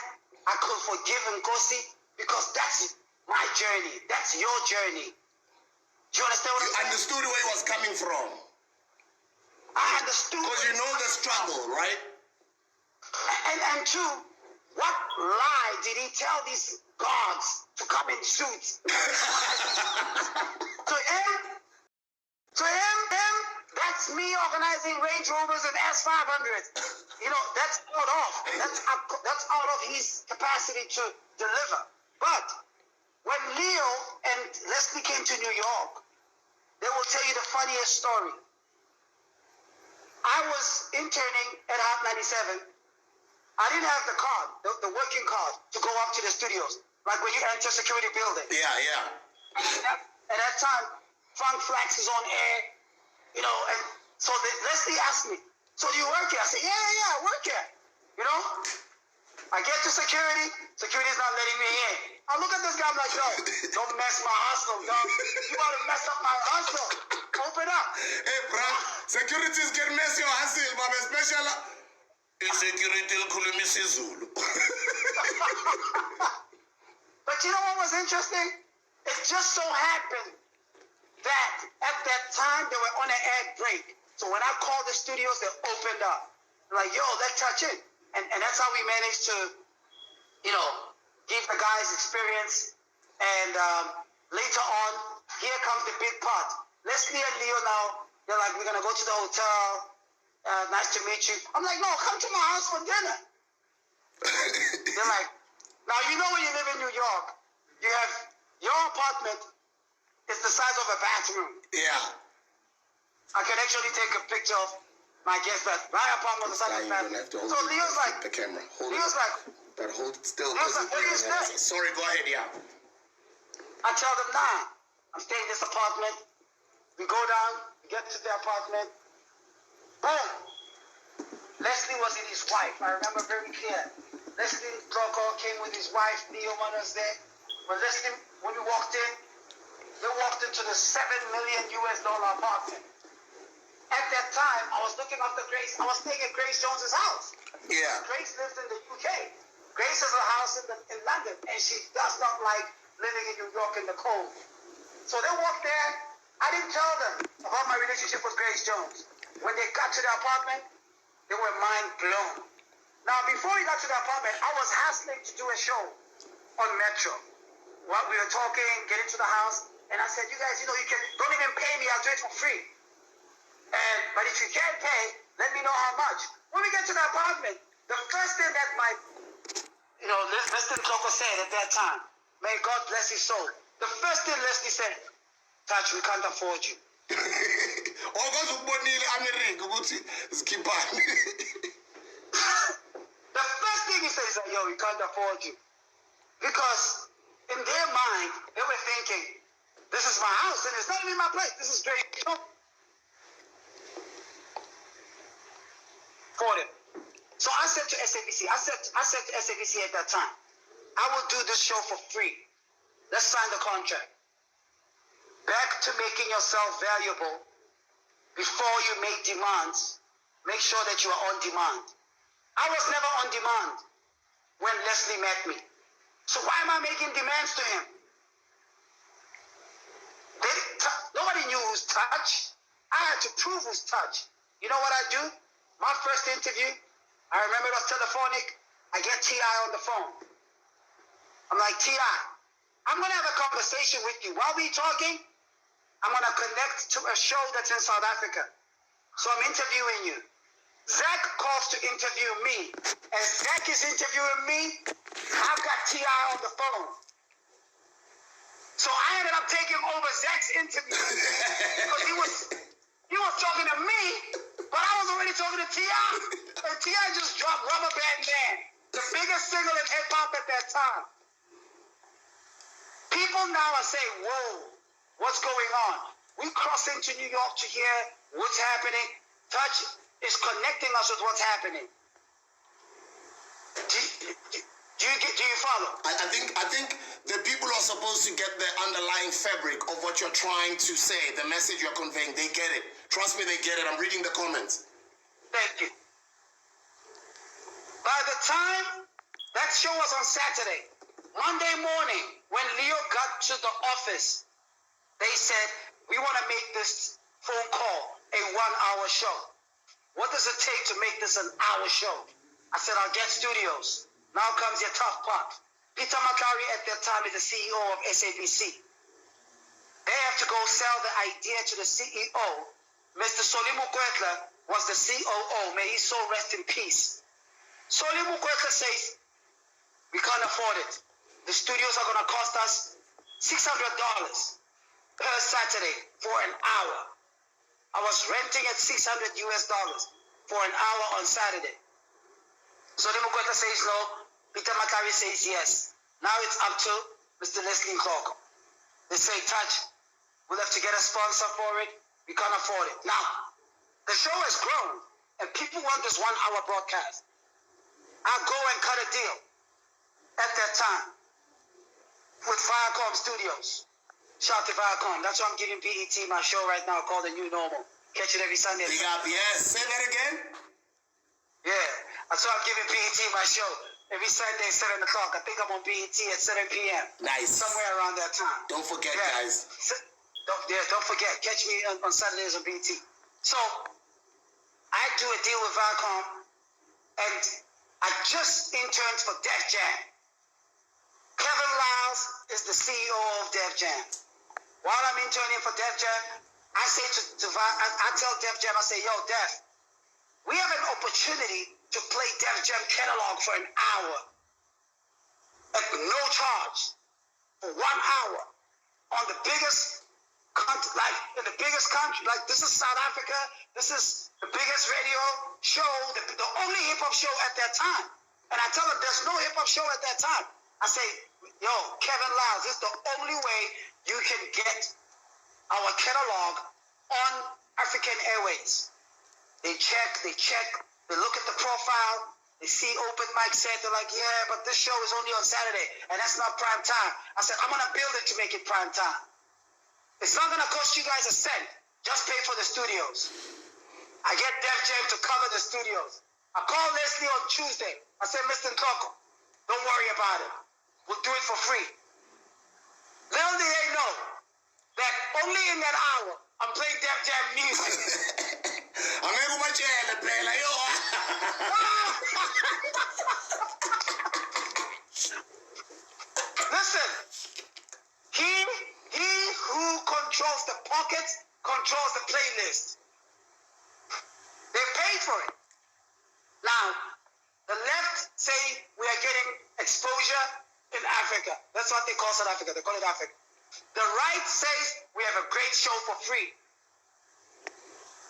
I could forgive Nkosi because that's my journey. That's your journey. Do you understand what I'm saying? You understood where he was coming from. I understood. Because you know the struggle, right? And two, what lie did he tell these gods to come in suits? So To him, that's me organizing Range Rovers and S500s. You know, that's out of his capacity to deliver. But when Leo and Leslie came to New York, they will tell you the funniest story. I was interning at Hot 97. I didn't have the card, the working card, to go up to the studios, like when you enter security building. Yeah. At that time, Frank Flax is on air, you know, and so Leslie asked me, so do you work here? I said, yeah, I work here. You know? I get to security, security's not letting me in. I look at this guy, I'm like, yo, don't mess my hustle, dog. You want to mess up my hustle. Open up. Hey, bro, security's getting messy on hustle, but especially security khuluma isiZulu. But you know what was interesting? It just so happened that at that time they were on an ad break. So when I called the studios, they opened up. Like, yo, let's touch it. And that's how we managed to, you know, give the guys experience. And later on, here comes the big part. Leslie and Leo now, they're like, we're going to go to the hotel. Nice to meet you. I'm like, no, come to my house for dinner. They're like, now you know when you live in New York, you have your apartment is the size of a bathroom. Yeah. I can actually take a picture of my guest bed. My apartment was the size of a bathroom. So Leo's like, the camera. Leo's like, but hold it still. Leo's like, what is this? Sorry, go ahead, yeah. I tell them, nah, I'm staying in this apartment. We go down, we get to the apartment. Boom. Leslie was in his wife. I remember very clear. Leslie Rocco came with his wife. Leo was there. But Leslie, when we walked in, they walked into the $7 million apartment. At that time, I was looking after Grace. I was staying at Grace Jones's house. Yeah. Grace lives in the UK. Grace has a house in London, and she does not like living in New York in the cold. So they walked there. I didn't tell them about my relationship with Grace Jones. When they got to the apartment, they were mind blown. Now, before we got to the apartment, I was hassling to do a show on Metro. While we were talking, getting to the house, and I said, you guys, you know, you don't even pay me, I'll do it for free. But if you can't pay, let me know how much. When we get to the apartment, the first thing that my, you know, Mr. Coco said at that time, may God bless his soul. The first thing Leslie said, Touch, we can't afford you. The first thing he said is that, yo, we can't afford you. Because in their mind, they were thinking, this is my house and it's not even my place. This is great. For them. So I said to SABC, I said to SABC at that time, I will do this show for free. Let's sign the contract. Back to making yourself valuable before you make demands. Make sure that you are on demand. I was never on demand when Leslie met me. So why am I making demands to him? Nobody knew who's Touch. I had to prove who's Touch. You know what I do? My first interview, I remember it was telephonic. I get T.I. on the phone. I'm like, T.I., I'm going to have a conversation with you. While we're talking, I'm going to connect to a show that's in South Africa. So I'm interviewing you. Zach calls to interview me. As Zach is interviewing me, I've got T.I. on the phone. So I ended up taking over Zach's interview because he was talking to me, but I was already talking to T.I. And T.I. just dropped Rubber Band Man, the biggest single in hip-hop at that time. People now are saying, whoa, what's going on? We cross into New York to hear what's happening. Touch is connecting us with what's happening. Do you follow? I think the people are supposed to get the underlying fabric of what you're trying to say, the message you're conveying. They get it. Trust me, they get it. I'm reading the comments. Thank you. By the time that show was on Saturday, Monday morning, when Leo got to the office, they said, we want to make this phone call a 1-hour show. What does it take to make this an hour show? I said, I'll get studios. Now comes your tough part. Peter Makari at that time is the CEO of SABC. They have to go sell the idea to the CEO. Mr. Solimu Kwekla was the COO. May his soul rest in peace. Solimu Kwekla says, we can't afford it. The studios are going to cost us $600 per Saturday for an hour. I was renting at $600 for an hour on Saturday. Solimu Kwekla says no. Peter Makari says yes. Now it's up to Mr. Leslie Nkoko. They say, Touch, we'll have to get a sponsor for it. We can't afford it. Now, the show has grown, and people want this 1 hour broadcast. I'll go and cut a deal at that time with Viacom Studios. Shout to Viacom. That's why I'm giving BET my show right now called The New Normal. Catch it every Sunday. Big up, yes. Say that again. Yeah, that's why I'm giving BET my show every Sunday, 7 o'clock. I think I'm on BET at 7 p.m. Nice. Somewhere around that time. Don't forget, guys. Don't forget. Catch me on Saturdays on BET. So, I do a deal with Viacom, and I just interned for Def Jam. Kevin Lyles is the CEO of Def Jam. While I'm interning for Def Jam, I say I tell Def Jam, I say, yo, Def, we have an opportunity to play Def Jam catalog for an hour at no charge for 1 hour on the biggest country, like in the biggest country, like this is South Africa, this is the biggest radio show, the only hip hop show at that time. And I tell them there's no hip hop show at that time. I say, yo, Kevin Lyles, this is the only way you can get our catalog on African Airways. They check, they look at the profile, they see open mic set, they're like, yeah, but this show is only on Saturday, and that's not prime time. I said, I'm gonna build it to make it prime time. It's not gonna cost you guys a cent, just pay for the studios. I get Def Jam to cover the studios. I call Leslie on Tuesday. I said, Mr. Nkoko, don't worry about it. We'll do it for free. Little do they know that only in that hour, I'm playing Def Jam music. Listen, he who controls the pocket controls the playlist. They paid for it. Now, the left say we are getting exposure in Africa. That's what they call South Africa. They call it Africa. The right says we have a great show for free.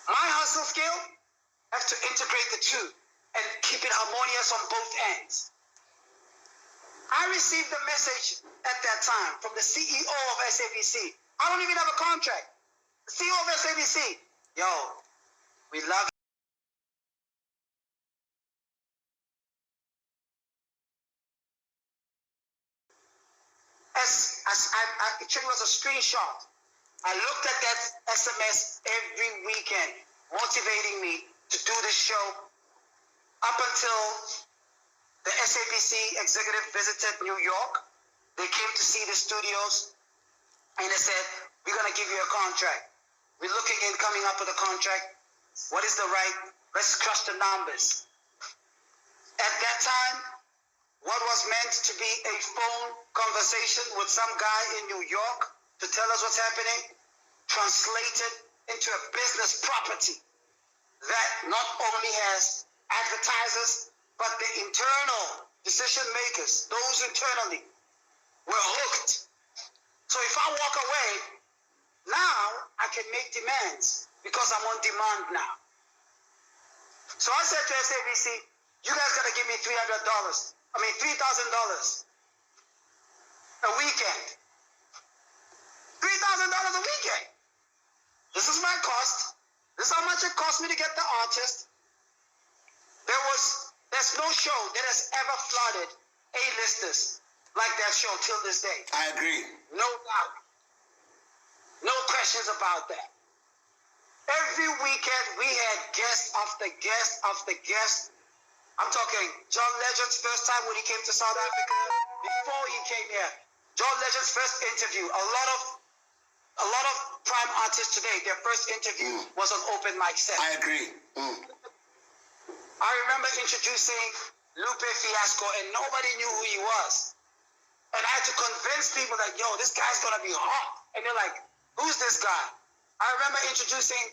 My hustle skill has to integrate the two and keep it harmonious on both ends. I received the message at that time from the CEO of SABC. I don't even have a contract. The CEO of SABC, yo, we love you. It was a screenshot. I looked at that SMS every weekend, motivating me to do this show up until the SABC executive visited New York. They came to see the studios, and they said, we're going to give you a contract. We're looking in coming up with a contract. What is the right? Let's crush the numbers. At that time, what was meant to be a phone conversation with some guy in New York to tell us what's happening, translated into a business property that not only has advertisers, but the internal decision makers, those internally, were hooked. So if I walk away, now I can make demands because I'm on demand now. So I said to SABC, you guys got to give me $3,000 a weekend. $3,000 a weekend. This is my cost. This is how much it cost me to get the artist. There's no show that has ever flooded A-listers like that show till this day. I agree. No doubt. No questions about that. Every weekend we had guest after guest after guest. I'm talking John Legend's first time when he came to South Africa, before he came here. John Legend's first interview. A lot of prime artists today, their first interview was on open mic set. I agree. I remember introducing Lupe Fiasco and nobody knew who he was. And I had to convince people that, yo, this guy's gonna be hot. And they're like, who's this guy? I remember introducing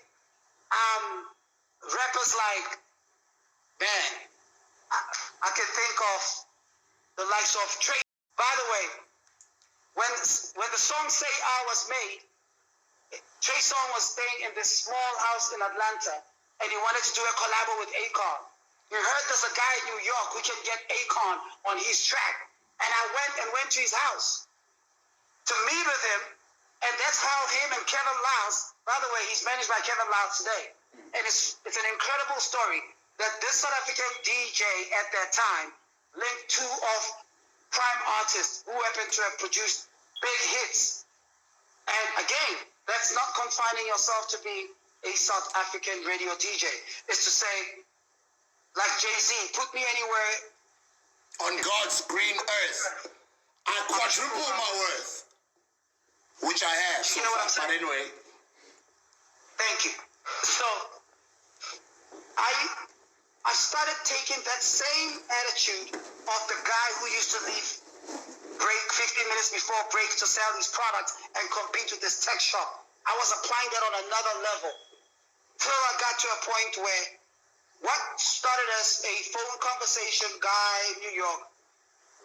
rappers like, man, I can think of the likes of Trey. By the way, when the song Say I was made, Trey Songz was staying in this small house in Atlanta, and he wanted to do a collab with Akon. We heard there's a guy in New York who can get Akon on his track, and I went to his house to meet with him, and that's how him and Kevin Lyles, by the way, he's managed by Kevin Lyles today, and it's an incredible story that this South African DJ at that time linked two of prime artists who happened to have produced big hits. And again, that's not confining yourself to be a South African radio DJ. It's to say, like Jay-Z, put me anywhere on God's green earth. I quadruple my worth, which I have. You know what I'm saying? But anyway. Thank you. So, I started taking that same attitude of the guy who used to leave break 15 minutes before break to sell his products and compete with this tech shop. I was applying that on another level. Till I got to a point where what started as a phone conversation guy in New York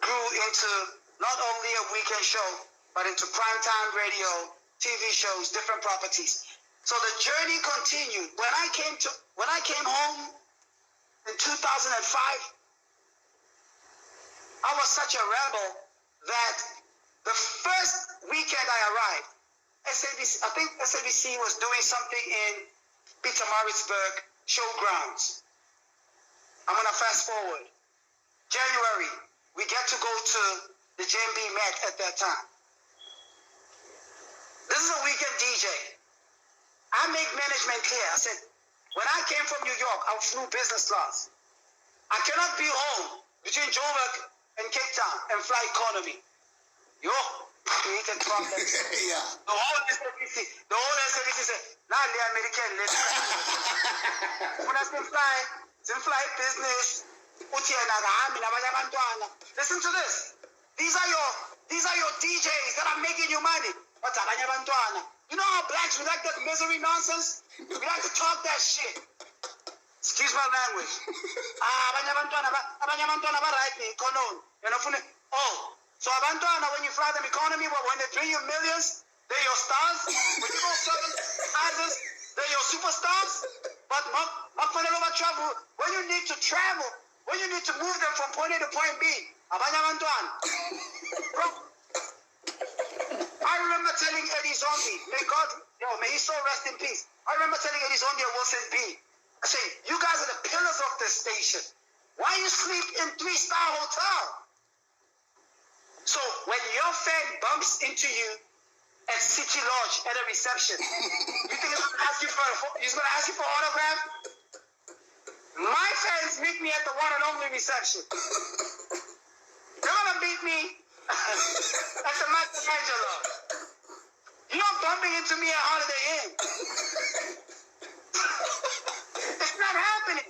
grew into not only a weekend show, but into primetime radio, TV shows, different properties. So the journey continued. When I came home in 2005, I was such a rebel that the first weekend I arrived, I think SABC was doing something in Pietermaritzburg Showgrounds. I'm going to fast forward. January, we get to go to the JMB Met at that time. This is a weekend DJ. I make management clear. I said, when I came from New York, I flew business class. I cannot be home between Joburg and Cape Town and fly economy. Yo, created problems. Yeah. The whole SABC said, nah, the American, let's when I say fly business, listen to this. These are your DJs that are making you money. You know how blacks, we like that misery nonsense? We like to talk that shit. Excuse my language. Abantwana right in economy. So abantwana, when you fly them economy, when they bring you millions, they're your stars. When you go certain houses, they're your superstars. But travel, when you need to travel, when you need to move them from point A to point B, abantwana. I remember telling Eddie Zombie, may he so rest in peace. I remember telling Eddie Zombie and Wilson B, I say, you guys are the pillars of this station. Why you sleep in 3-star hotel? So when your fan bumps into you at City Lodge at a reception, you think he's gonna ask you for an autograph? My fans meet me at the one and only reception. They're gonna meet me at the Michelangelo. You're not bumping into me at Holiday Inn. It's not happening.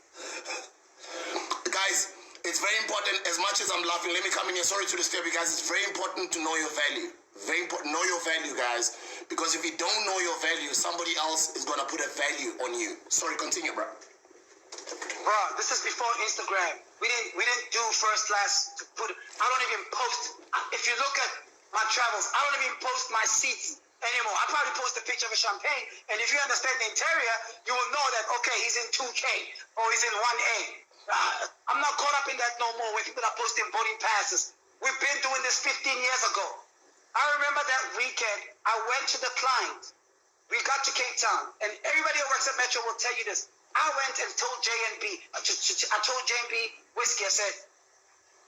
Guys, it's very important. As much as I'm laughing, let me come in here. Sorry to disturb you guys. It's very important to know your value. Very important. Know your value, guys. Because if you don't know your value, somebody else is going to put a value on you. Sorry, continue, bro. Bro, this is before Instagram. We didn't do first class to put it. I don't even post. If you look at my travels, I don't even post my seats anymore. I probably post a picture of a champagne, and if you understand the interior, you will know that, okay, he's in 2K or he's in 1A. I'm not caught up in that no more where people are posting boarding passes. We've been doing this 15 years ago. I remember that weekend, I went to the client. We got to Cape Town, and everybody who works at Metro will tell you this. I went and told JNB, I told JNB Whiskey, I said,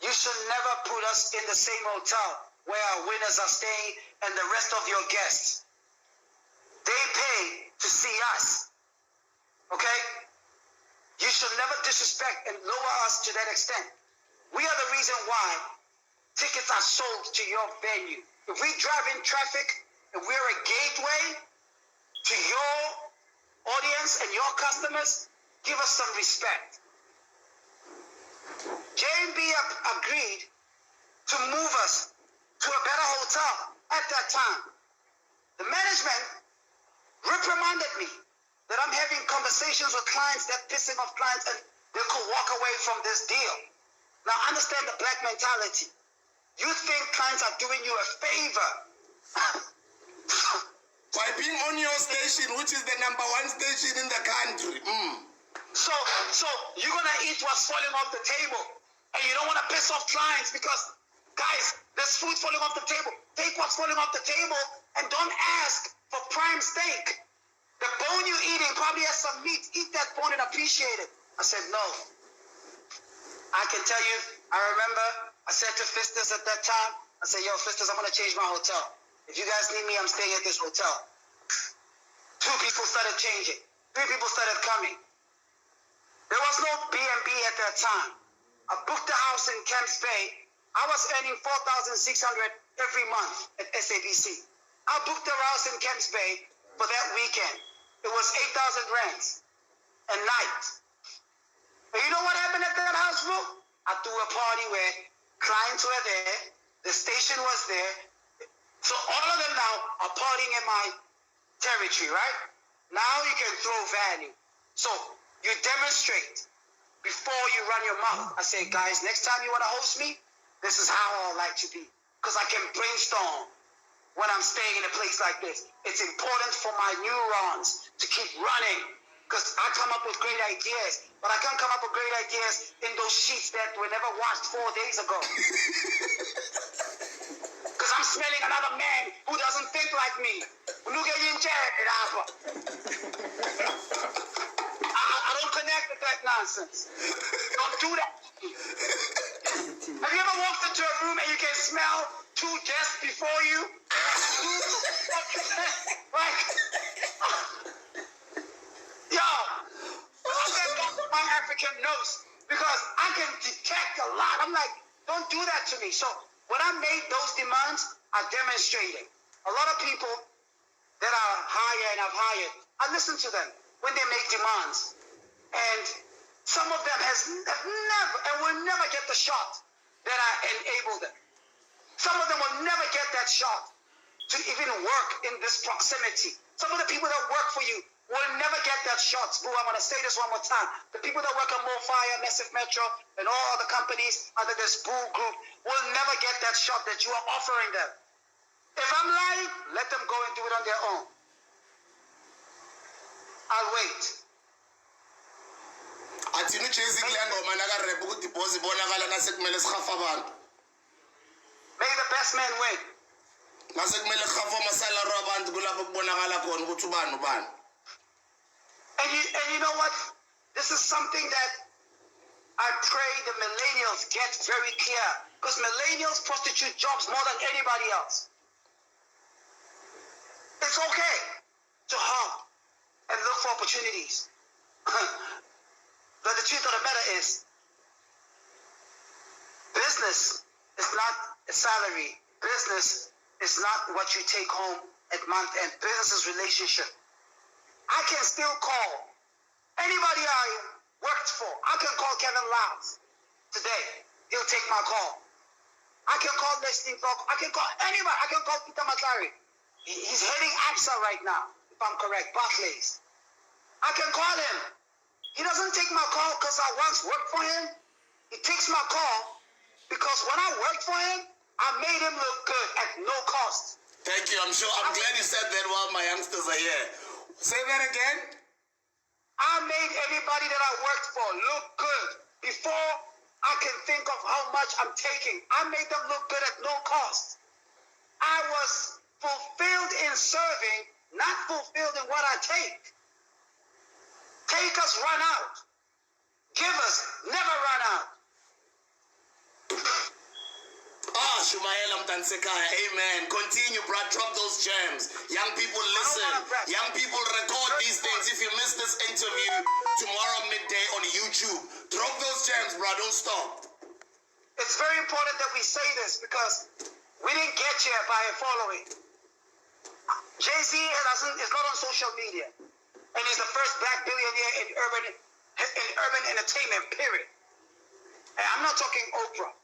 you should never put us in the same hotel where our winners are staying and the rest of your guests. They pay to see us. Okay? You should never disrespect and lower us to that extent. We are the reason why tickets are sold to your venue. If we drive in traffic, if we're a gateway to your audience and your customers, give us some respect. JNB agreed to move us to a better hotel at that time. The management reprimanded me that I'm having conversations with clients that pissing off clients and they could walk away from this deal. Now understand the black mentality. You think clients are doing you a favor by being on your station, which is the #1 station in the country. So you're gonna eat what's falling off the table, and you don't want to piss off clients because, guys, there's food falling off the table. Take what's falling off the table and don't ask for prime steak. The bone you're eating probably has some meat. Eat that bone and appreciate it. I said no. I can tell you. I remember I said to Fistus at that time. I said, "Yo, Fistus, I'm gonna change my hotel. If you guys need me, I'm staying at this hotel." 2 people started changing. 3 people started coming. There was no B&B at that time. I booked a house in Camps Bay. I was earning $4,600 every month at SABC. I booked a house in Camps Bay for that weekend. It was 8,000 rands a night. And you know what happened at that house, bro? I threw a party where clients were there. The station was there. So all of them now are partying in my territory, right? Now you can throw value. So you demonstrate before you run your mouth. I say, guys, next time you want to host me, this is how I like to be. Because I can brainstorm when I'm staying in a place like this. It's important for my neurons to keep running. Because I come up with great ideas. But I can't come up with great ideas in those sheets that were never washed 4 days ago. Because I'm smelling another man who doesn't think like me. I don't connect with that nonsense. Don't do that. Have you ever walked into a room and you can smell 2 guests before you? Like, yo, my African nose, because I can detect a lot. I'm like, don't do that to me. So when I made those demands, I demonstrated. A lot of people that are higher and I've hired, I listen to them when they make demands. And some of them have never and will never get the shot that I enable them. Some of them will never get that shot to even work in this proximity. Some of the people that work for you will never get that shot. Sbu, I'm going to say this one more time. The people that work at More Fire, Massive Metro, and all the companies under the Sbu group will never get that shot that you are offering them. If I'm lying, let them go and do it on their own. I'll wait. Athini chasing land or managa rebu deposit bonagala nasekmele schafa abantu. May the best man win. Nasekmele schafa masalary abantu kulapho kubonakala khona ukuthi ubani ubani. And you know what? This is something that I pray the millennials get very clear. Because millennials prostitute jobs more than anybody else. It's okay to hop and look for opportunities. But the truth of the matter is, business is not a salary. Business is not what you take home at month end. Business is relationship. I can still call anybody I worked for. I can call Kevin Lyles today. He'll take my call. I can call Leslie Falk. I can call anybody. I can call Peter Matlari. He's heading AXA right now, if I'm correct, Barclays. I can call him. He doesn't take my call because I once worked for him. He takes my call because when I worked for him, I made him look good at no cost. Thank you. I'm glad you said that while my youngsters are here. Say that again. I made everybody that I worked for look good before I can think of how much I'm taking. I made them look good at no cost. I was fulfilled in serving, not fulfilled in what I take. Take us, run out. Give us, never run out. Shumaela Mtansekaya, amen. Continue, bro. Drop those gems. Young people, listen. Young people, record these things. If you missed this interview tomorrow midday on YouTube, drop those gems, bro. Don't stop. It's very important that we say this because we didn't get here by a following. Jay-Z is not on social media, and he's the first black billionaire in urban entertainment, period. And I'm not talking Oprah.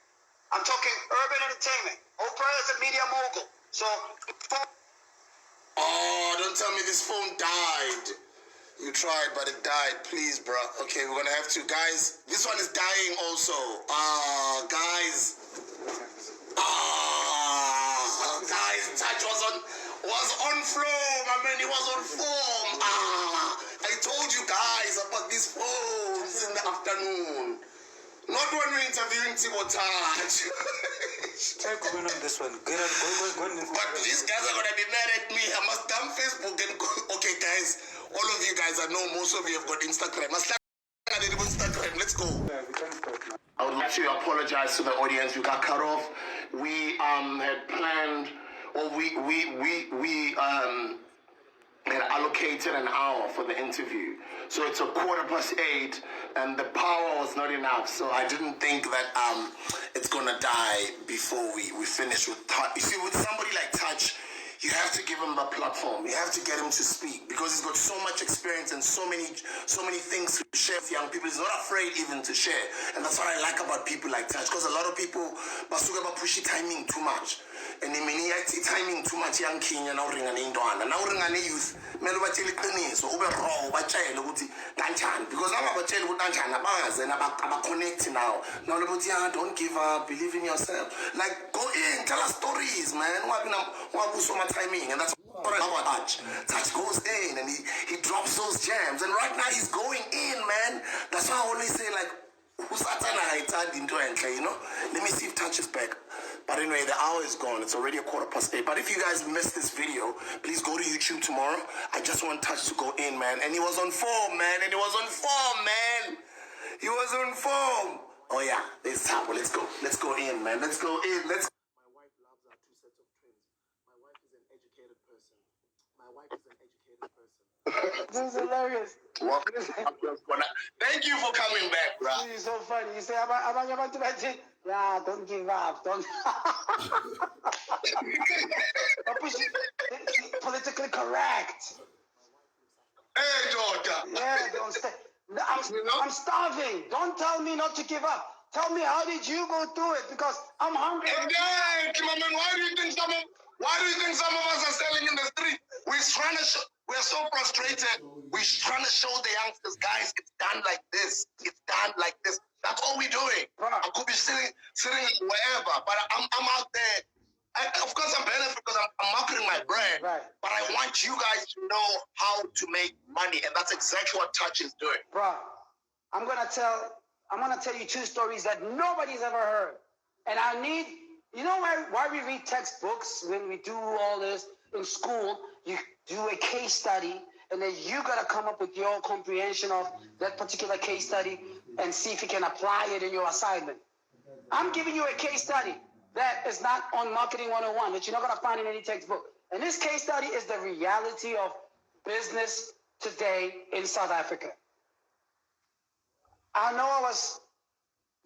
I'm talking urban entertainment. Oprah is a media mogul. So, oh, don't tell me this phone died. You tried, but it died. Please, bro. Okay, we're gonna have to, guys. This one is dying also. Guys. Guys, Touch was on flow, my man. He was on form. I told you guys about these phones in the afternoon. Not when we're interviewing Tbo Touch. Try going on this one. Go. But these guys are gonna be mad at me. I must dump Facebook and go. Okay, guys. All of you guys, I know most of you have got Instagram. Instagram. Let's go. I would like to apologize to the audience. We got cut off. We had planned, or we had allocated an hour for the interview. So it's 8:15, and the power was not enough. So I didn't think that it's gonna die before we finish with Touch. You see, with somebody like Touch, you have to give him a platform. You have to get him to speak because he's got so much experience and so many things to share with young people. He's not afraid even to share, and that's what I like about people like Touch. Because a lot of people basuka pushy timing too much, and they mean timing too much. Young Kenya now ring an indwana, now ring an youth. Melo bateli qiniso ube raw batshele ukuthi kanjani because now batshele ukuthi kanjani abaze aba connect now. Now ukuthi don't give up, believe in yourself. Like go in, tell us stories, man. So much timing, and that's what I love about Touch. Touch goes in and he drops those jams, and right now he's going in, man. That's why I always say like, you know. Let me see if Touch is back. But anyway, the hour is gone. It's already 8:15. But if you guys missed this video, please go to YouTube tomorrow. I just want Touch to go in, man. And he was on form, man. He was on form. Oh yeah, there's Tabo. Let's go. Let's go in, man. Let's go in. Let's. My wife loves our 2 sets of twins. My wife is an educated person. This is hilarious. Thank you for coming back, bro. This is so funny. You say, yeah, don't give up. Don't. Politically correct. Hey, daughter. Yeah, don't stay. I'm starving. Don't tell me not to give up. Tell me, how did you go through it? Because I'm hungry. Exactly, man. Why do you think some of us are selling in the street? We're so frustrated. We're trying to show the youngsters, guys, it's done like this. It's done like this. That's all we're doing. I could be sitting wherever, but I'm out there. Of course, I'm benefiting because I'm marketing my brand. Right. But I want you guys to know how to make money, and that's exactly what Touch is doing. Bro, I'm gonna tell you 2 stories that nobody's ever heard. And I need, you know why we read textbooks when we do all this in school? You do a case study, and then you gotta come up with your comprehension of that particular case study and see if you can apply it in your assignment. I'm giving you a case study that is not on Marketing 101 that you're not gonna find in any textbook. And this case study is the reality of business today in South Africa. I know I was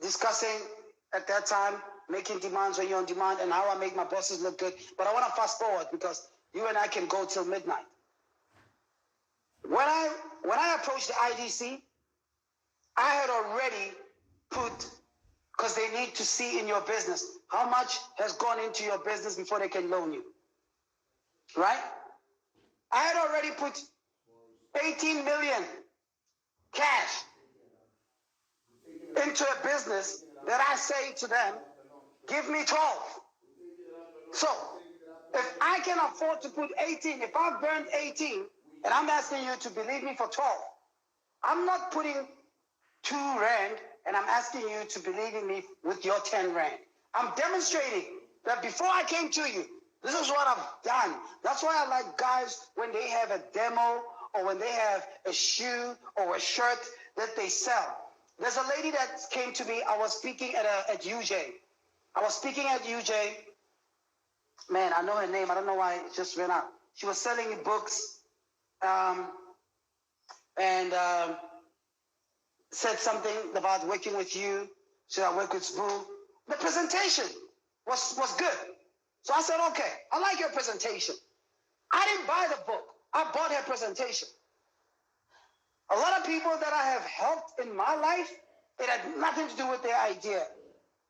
discussing at that time making demands when you're on demand and how I make my bosses look good, but I want to fast forward because you and I can go till midnight. When I approached the IDC, I had already put, because they need to see in your business how much has gone into your business before they can loan you, right? I had already put 18 million cash into a business that I say to them, give me 12. So if I can afford to put 18, if I've burned 18, and I'm asking you to believe me for 12, I'm not putting 2 rand, and I'm asking you to believe in me with your 10 rand. I'm demonstrating that before I came to you, this is what I've done. That's why I like guys when they have a demo or when they have a shoe or a shirt that they sell. There's a lady that came to me. I was speaking at UJ. I was speaking at UJ. Man, I know her name. I don't know why it just went out. She was selling me books and said something about working with you. Should I work with Sbu? The presentation was good. So I said, okay, I like your presentation. I didn't buy the book. I bought her presentation. A lot of people that I have helped in my life, it had nothing to do with their idea.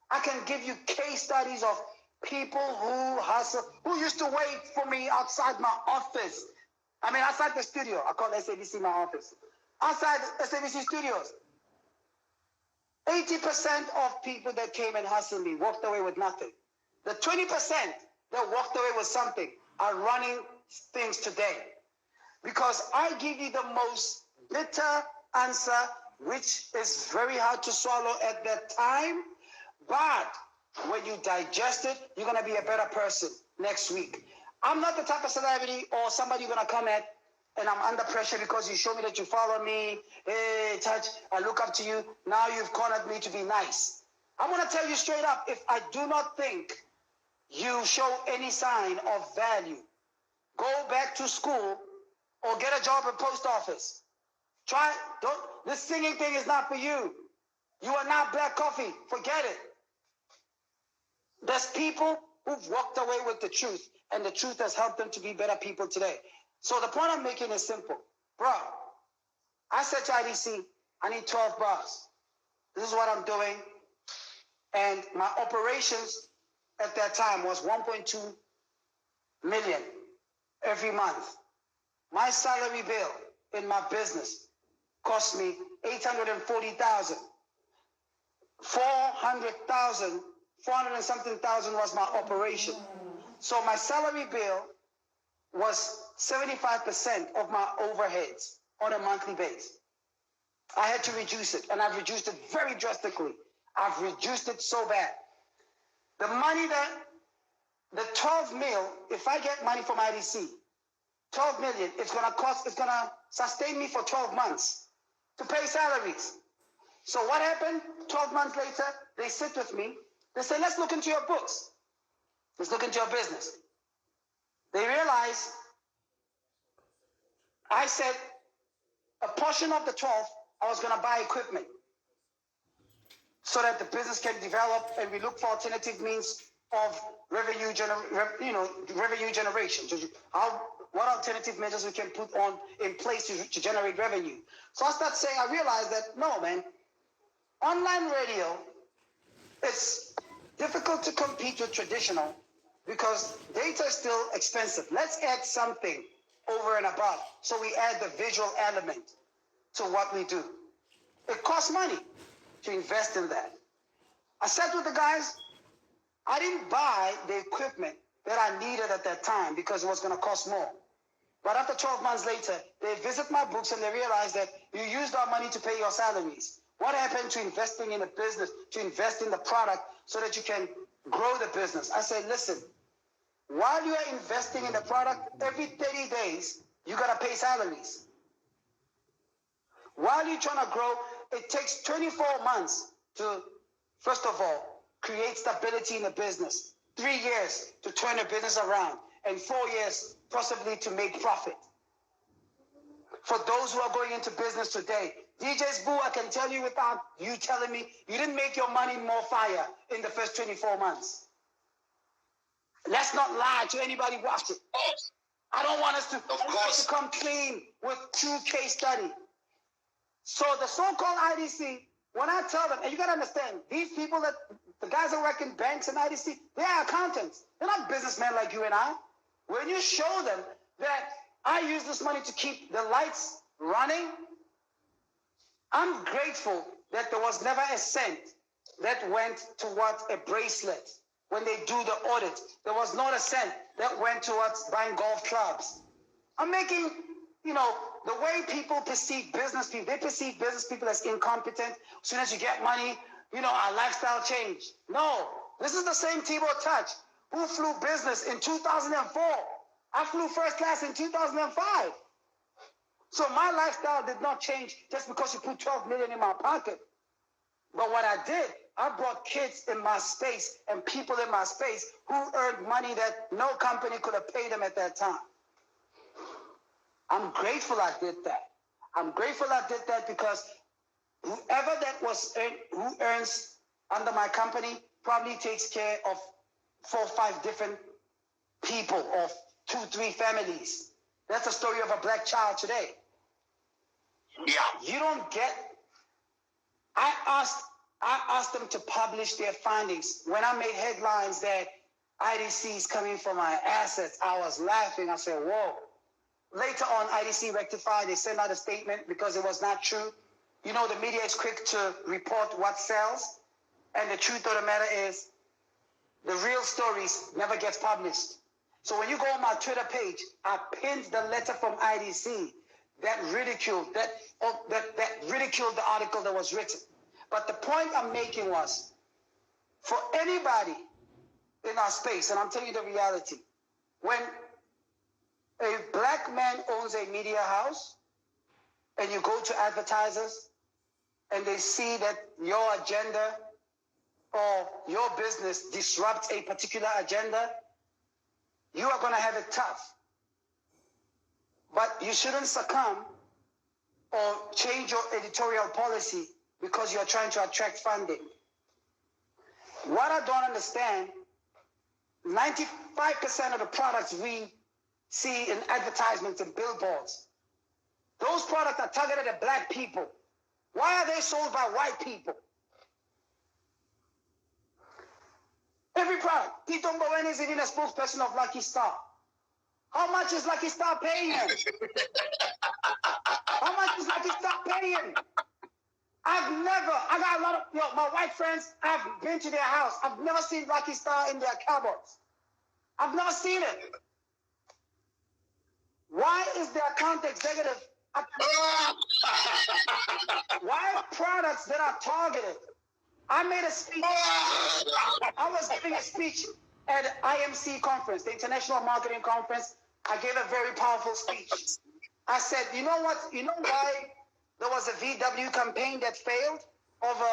I can give you case studies of people who hustle, who used to wait for me outside my office I mean, outside the studio. I call SABC my office. Outside SABC studios. 80% of people that came and hustled me walked away with nothing. The 20% that walked away with something are running things today. Because I give you the most bitter answer, which is very hard to swallow at that time. But when you digest it, you're going to be a better person next week. I'm not the type of celebrity or somebody you're going to come at and I'm under pressure because you show me that you follow me. Hey, Touch, I look up to you. Now you've cornered me to be nice. I'm going to tell you straight up, if I do not think you show any sign of value, go back to school or get a job at post office. This singing thing is not for you. You are not Black Coffee. Forget it. There's people who've walked away with the truth, and the truth has helped them to be better people today. So the point I'm making is simple. Bro, I said to IDC, I need 12 bars. This is what I'm doing. And my operations at that time was 1.2 million every month. My salary bill in my business cost me 840,000. 400,000, 400 and something thousand was my operation. So my salary bill was 75% of my overheads on a monthly basis. I had to reduce it, and I've reduced it very drastically. I've reduced it so bad. The money the 12 mil, if I get money from IDC, 12 million, it's gonna sustain me for 12 months to pay salaries. So what happened? 12 months later, they sit with me. They say, let's look into your books. Let's look into your business. They realize I said a portion of the 12, I was going to buy equipment so that the business can develop, and we look for alternative means of revenue generation. What alternative measures we can put in place to generate revenue. So I realized that, no, man, online radio, it's difficult to compete with traditional because data is still expensive. Let's add something over and above. So we add the visual element to what we do. It costs money to invest in that. I sat with the guys. I didn't buy the equipment that I needed at that time because it was going to cost more. But after 12 months later, they visit my books and they realize that you used our money to pay your salaries. What happened to investing in a business, to invest in the product so that you can grow the business? I said, listen, while you are investing in the product, every 30 days, you got to pay salaries. While you're trying to grow, it takes 24 months to, first of all, create stability in the business. 3 years to turn the business around, and 4 years possibly to make profit. For those who are going into business today, DJ Sbu, I can tell you without you telling me, you didn't make your money more fire in the first 24 months. Let's not lie to anybody watching. I don't want us to come clean with true case study. So the so-called IDC, when I tell them, and you got to understand, these people the guys that work in banks and IDC, they are accountants. They're not businessmen like you and I. When you show them that I use this money to keep the lights running, I'm grateful that there was never a cent that went towards a bracelet. When they do the audit, there was not a cent that went towards buying golf clubs. I'm making, the way people perceive business people, they perceive business people as incompetent. As soon as you get money, our lifestyle change. No, this is the same Tbo Touch who flew business in 2004. I flew first class in 2005. So my lifestyle did not change just because you put 12 million in my pocket. But what I did, I brought kids in my space and people in my space who earned money that no company could have paid them at that time. I'm grateful I did that. I'm grateful I did that because whoever who earns under my company probably takes care of 4 or 5 different people or 2, 3 families. That's the story of a black child today. Yeah. You don't get... I asked them to publish their findings. When I made headlines that IDC is coming for my assets, I was laughing. I said, whoa. Later on, IDC rectified. They sent out a statement because it was not true. You know, the media is quick to report what sells. And the truth of the matter is, the real stories never gets published. So when you go on my Twitter page, I pinned the letter from IDC that ridiculed that ridiculed the article that was written. But the point I'm making was, for anybody in our space, and I'm telling you the reality, when a black man owns a media house and you go to advertisers and they see that your agenda or your business disrupts a particular agenda, you are going to have it tough. But you shouldn't succumb or change your editorial policy because you're trying to attract funding. What I don't understand, 95% of the products we see in advertisements and billboards, those products are targeted at black people. Why are they sold by white people? Every product. Tito Mboweni is even a spokesperson of Lucky Star. How much is Lucky Star paying him? How much is Lucky Star paying? I got a lot of, my white friends, I've been to their house. I've never seen Lucky Star in their cupboards. I've never seen it. Why is their account executive? Why products that are targeted? I made a speech. I was giving a speech at IMC conference, the International Marketing Conference. I gave a very powerful speech. I said, you know what? You know why there was a VW campaign that failed over,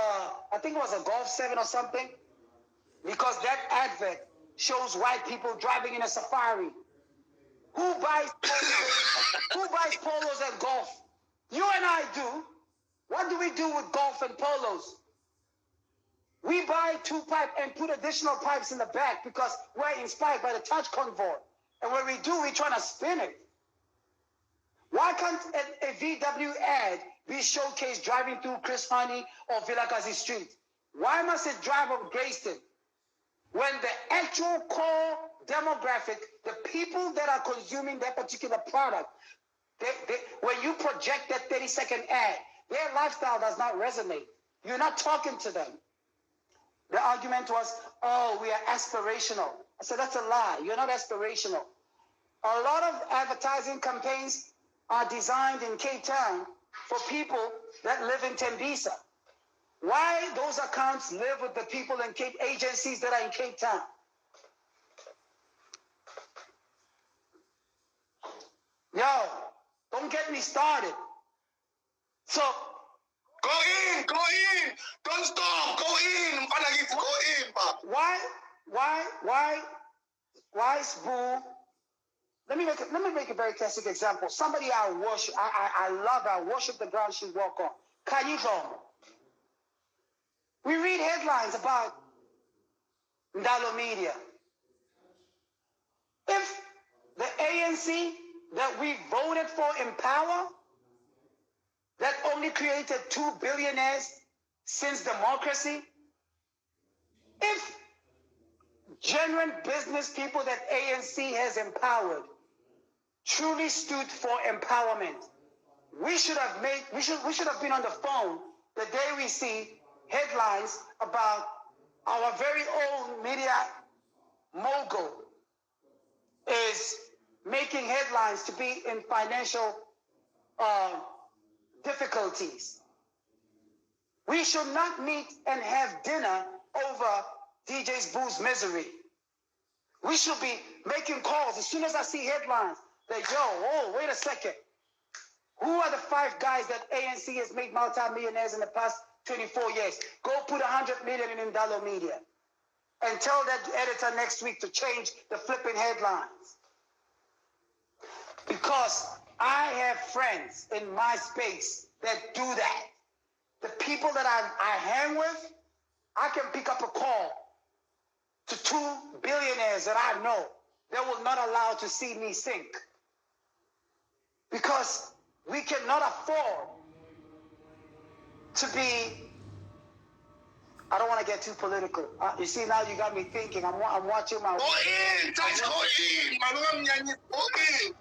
I think it was a Golf 7 or something? Because that advert shows white people driving in a Safari. Who buys polos and golf? You and I do. What do we do with golf and polos? We buy 2 pipes and put additional pipes in the back because we're inspired by the Touch convoy. And when we do, we're trying to spin it. Why can't a VW ad be showcased driving through Chris Honey or Vilakazi Street? Why must it drive up Grayston? When the actual core demographic, the people that are consuming that particular product, when you project that 30-second ad, their lifestyle does not resonate. You're not talking to them. The argument was, oh, we are aspirational. I said, that's a lie. You're not aspirational. A lot of advertising campaigns are designed in Cape Town for people that live in Tembisa. Why those accounts live with the people in Cape agencies that are in Cape Town? Yo, don't get me started. So, go in. Don't stop. Go in. Go in, Bob. Why Sbu? Let me make a very classic example. Somebody I worship, I worship the ground she walk on. Kanyiko. We read headlines about Ndalo Media. If the ANC that we voted for in power, that only created 2 billionaires since democracy, if genuine business people that ANC has empowered truly stood for empowerment, we should have been on the phone the day we see headlines about our very own media mogul is making headlines to be in financial difficulties. We should not meet and have dinner over DJ Sbu's misery. We should be making calls as soon as I see headlines that, wait a second. Who are the 5 guys that ANC has made multi-millionaires in the past 24 years? Go put 100 million in Ndalo Media and tell that editor next week to change the flipping headlines. Because I have friends in my space that do that. The people that I hang with, I can pick up a call to 2 billionaires that I know that will not allow to see me sink. Because we cannot afford to be, I don't want to get too political. You see, now you got me thinking. I'm watching my... Go in, Touch, go in. Go in.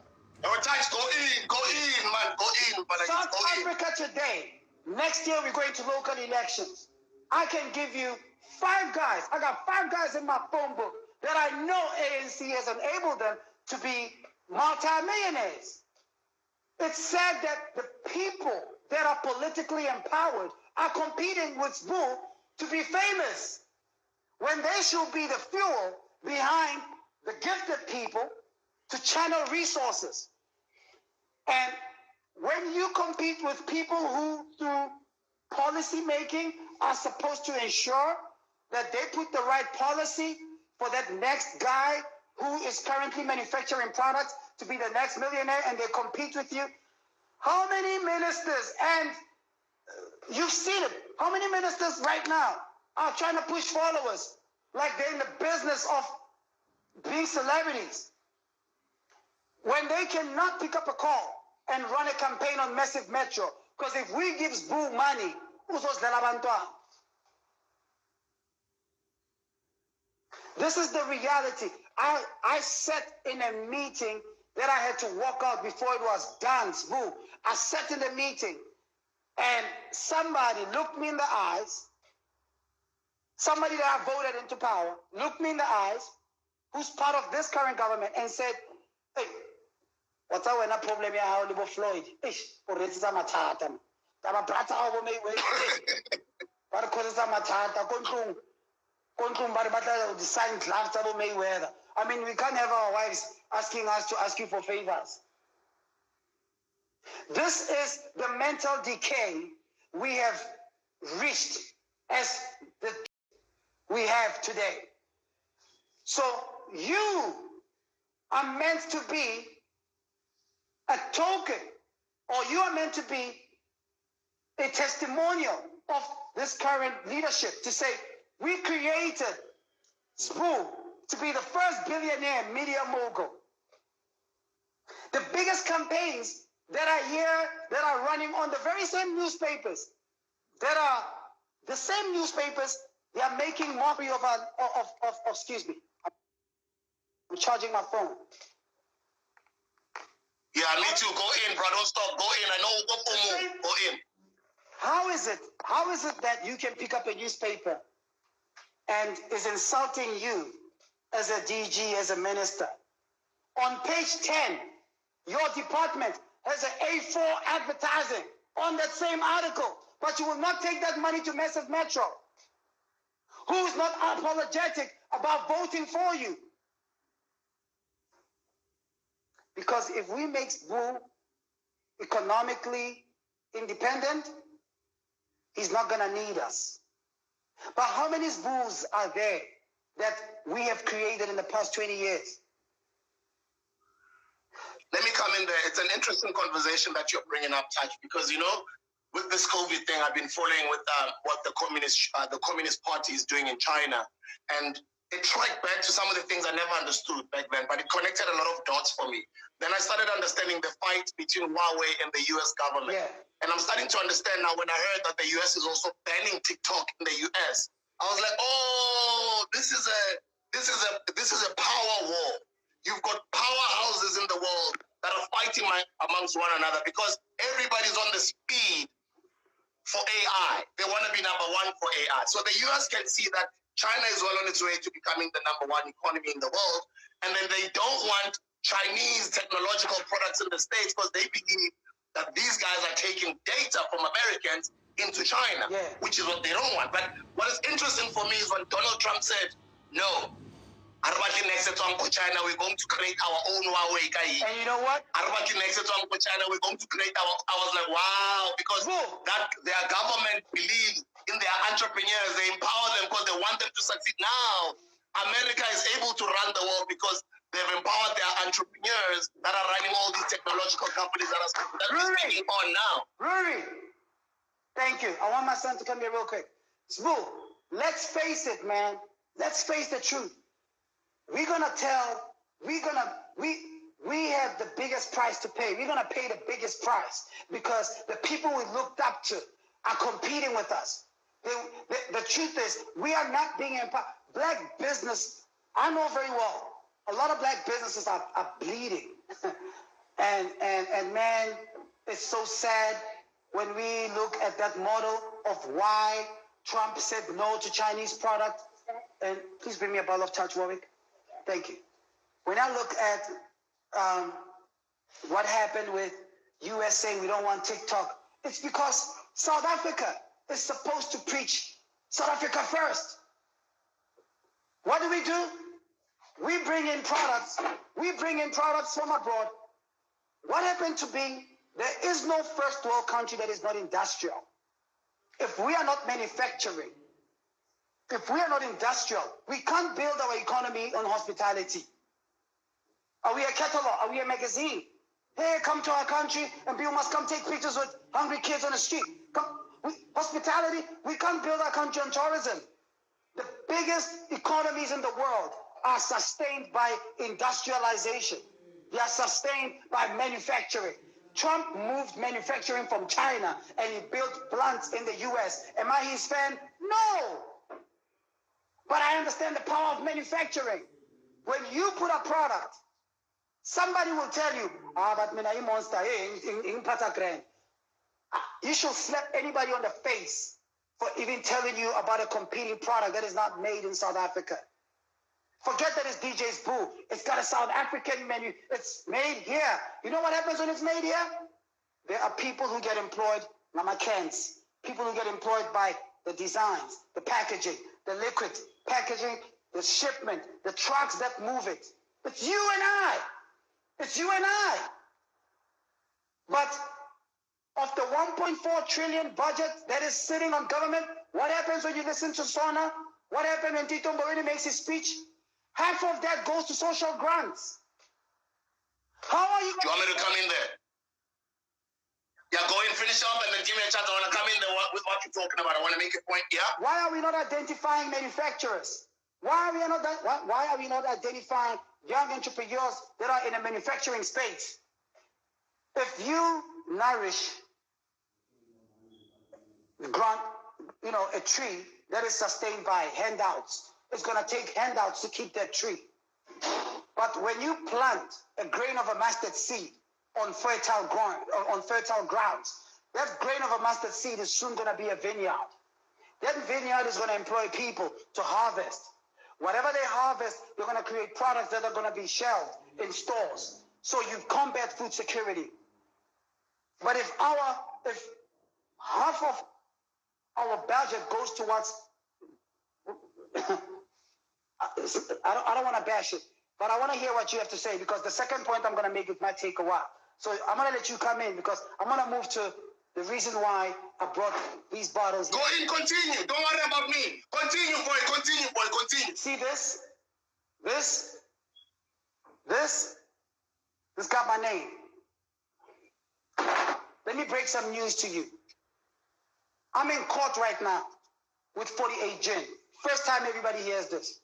Our Touch, go in, man, go in. But South go Africa today, next year we're going to local elections. I can give you 5 guys. I got 5 guys in my phone book that I know ANC has enabled them to be multimillionaires. It's sad that the people that are politically empowered are competing with Sbu to be famous when they should be the fuel behind the gifted people to channel resources. And when you compete with people who, through policy making, are supposed to ensure that they put the right policy for that next guy who is currently manufacturing products to be the next millionaire, and they compete with you, how many ministers, and you've seen it, how many ministers right now are trying to push followers like they're in the business of being celebrities when they cannot pick up a call and run a campaign on Massive Metro? Because if we give Sbu money, uzozidlela abantwana. This is the reality. I sat in a meeting that I had to walk out before it was done, Sbu. I sat in the meeting and somebody looked me in the eyes, somebody that I voted into power, looked me in the eyes, who's part of this current government, and said, hey, what's our problem here, how Libo Floyd? Ish, or this is a matata. Taba brata over me, what causes a matata? Kontlung bari batla design gloves tabo Mayweather. I mean, we can't have our wives asking us to ask you for favors. This is the mental decay we have reached as the we have today. So you are meant to be a token, or you are meant to be a testimonial of this current leadership to say, we created Sbu to be the first billionaire media mogul. The biggest campaigns that I hear that are running on the very same newspapers, that are the same newspapers, they are making mockery of excuse me, I'm charging my phone. Yeah, me too. Go in, bro. Don't stop. Go in. I know. Go in. How is it that you can pick up a newspaper and is insulting you as a DG, as a minister? On page 10, your department has an A4 advertising on that same article, but you will not take that money to Massive Metro, who's not apologetic about voting for you. Because if we make Sbu economically independent, he's not going to need us. But how many Sbus are there that we have created in the past 20 years? Let me come in there. It's an interesting conversation that you're bringing up, Touch, because, you know, with this COVID thing, I've been following with what the Communist Party is doing in China. And it tracked back to some of the things I never understood back then, but it connected a lot of dots for me. Then I started understanding the fight between Huawei and the US government. Yeah. And I'm starting to understand now when I heard that the US is also banning TikTok in the US. I was like, oh, this is a power war. You've got powerhouses in the world that are fighting amongst one another because everybody's on the speed for AI. They want to be number one for AI. So the US can see that China is well on its way to becoming the number one economy in the world. And then they don't want Chinese technological products in the States because they believe that these guys are taking data from Americans into China, which is what they don't want. But what is interesting for me is when Donald Trump said, no, next to China, we're going to create our own Huawei. And you know what? Next to China, we're going to create our. I was like, wow, because that their government believes in their entrepreneurs. They empower them because they want them to succeed. Now, America is able to run the world because they've empowered their entrepreneurs that are running all these technological companies that are speaking on now. Rory, thank you. I want my son to come here real quick. Sbu, let's face it, man. Let's face the truth. We have the biggest price to pay. We're gonna pay the biggest price because the people we looked up to are competing with us. The truth is, we are not being empowered. Black business, I know very well, a lot of black businesses are bleeding. And man, it's so sad when we look at that model of why Trump said no to Chinese product. And please bring me a bottle of Touch, Warwick. Thank you. When I look at what happened with US saying we don't want TikTok, it's because South Africa is supposed to preach South Africa first. What do? We bring in products. We bring in products from abroad. What happened to be, there is no first world country that is not industrial. If we are not manufacturing, if we are not industrial, we can't build our economy on hospitality. Are we a catalog? Are we a magazine? Hey, come to our country and people must come take pictures with hungry kids on the street. Hospitality, we can't build our country on tourism. The biggest economies in the world are sustained by industrialization. They are sustained by manufacturing. Trump moved manufacturing from China and he built plants in the US. Am I his fan? No. But I understand the power of manufacturing. When you put a product, somebody will tell you, but mina monster, in Patagram. You should slap anybody on the face for even telling you about a competing product that is not made in South Africa. Forget that it's DJ Sbu. It's got a South African menu. It's made here. You know what happens when it's made here? There are people who get employed, Namakans, people who get employed by the designs, the packaging, the liquid packaging, the shipment, the trucks that move it. It's you and I. It's you and I. But of the 1.4 trillion budget that is sitting on government, what happens when you listen to Sona? What happens when Tito Mboweni makes his speech? Half of that goes to social grants. How are you? Do you want me to come in there? Yeah, go and finish up and then give me a chance. I want to come in there with what you're talking about. I want to make a point, yeah? Why are we not identifying manufacturers? Why are we not identifying young entrepreneurs that are in a manufacturing space? If you nourish, grant, a tree that is sustained by handouts, it's going to take handouts to keep that tree. But when you plant a grain of a mustard seed on fertile grounds, that grain of a mustard seed is soon going to be a vineyard. That vineyard is going to employ people to harvest. Whatever they harvest, they're going to create products that are going to be shelved in stores. So you combat food security. But if half of our budget goes towards, I don't want to bash it, but I want to hear what you have to say, because the second point I'm going to make, it might take a while. So I'm going to let you come in, because I'm going to move to the reason why I brought these bottles. Go in, continue. Don't worry about me. Continue, boy. Continue, boy. Continue. See this? This got my name. Let me break some news to you. I'm in court right now with 48 Gin. First time everybody hears this.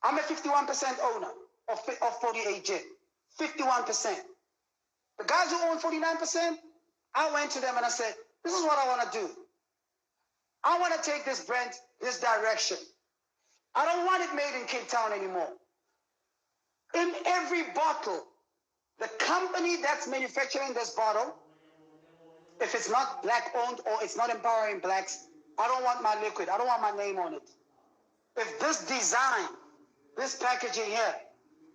I'm a 51% owner of 48 Gin. 51%. The guys who own 49%, I went to them and I said, this is what I want to do. I want to take this brand this direction. I don't want it made in Cape Town anymore. In every bottle, the company that's manufacturing this bottle, if it's not black owned or it's not empowering blacks, I don't want my liquid. I don't want my name on it. If this design, this packaging here,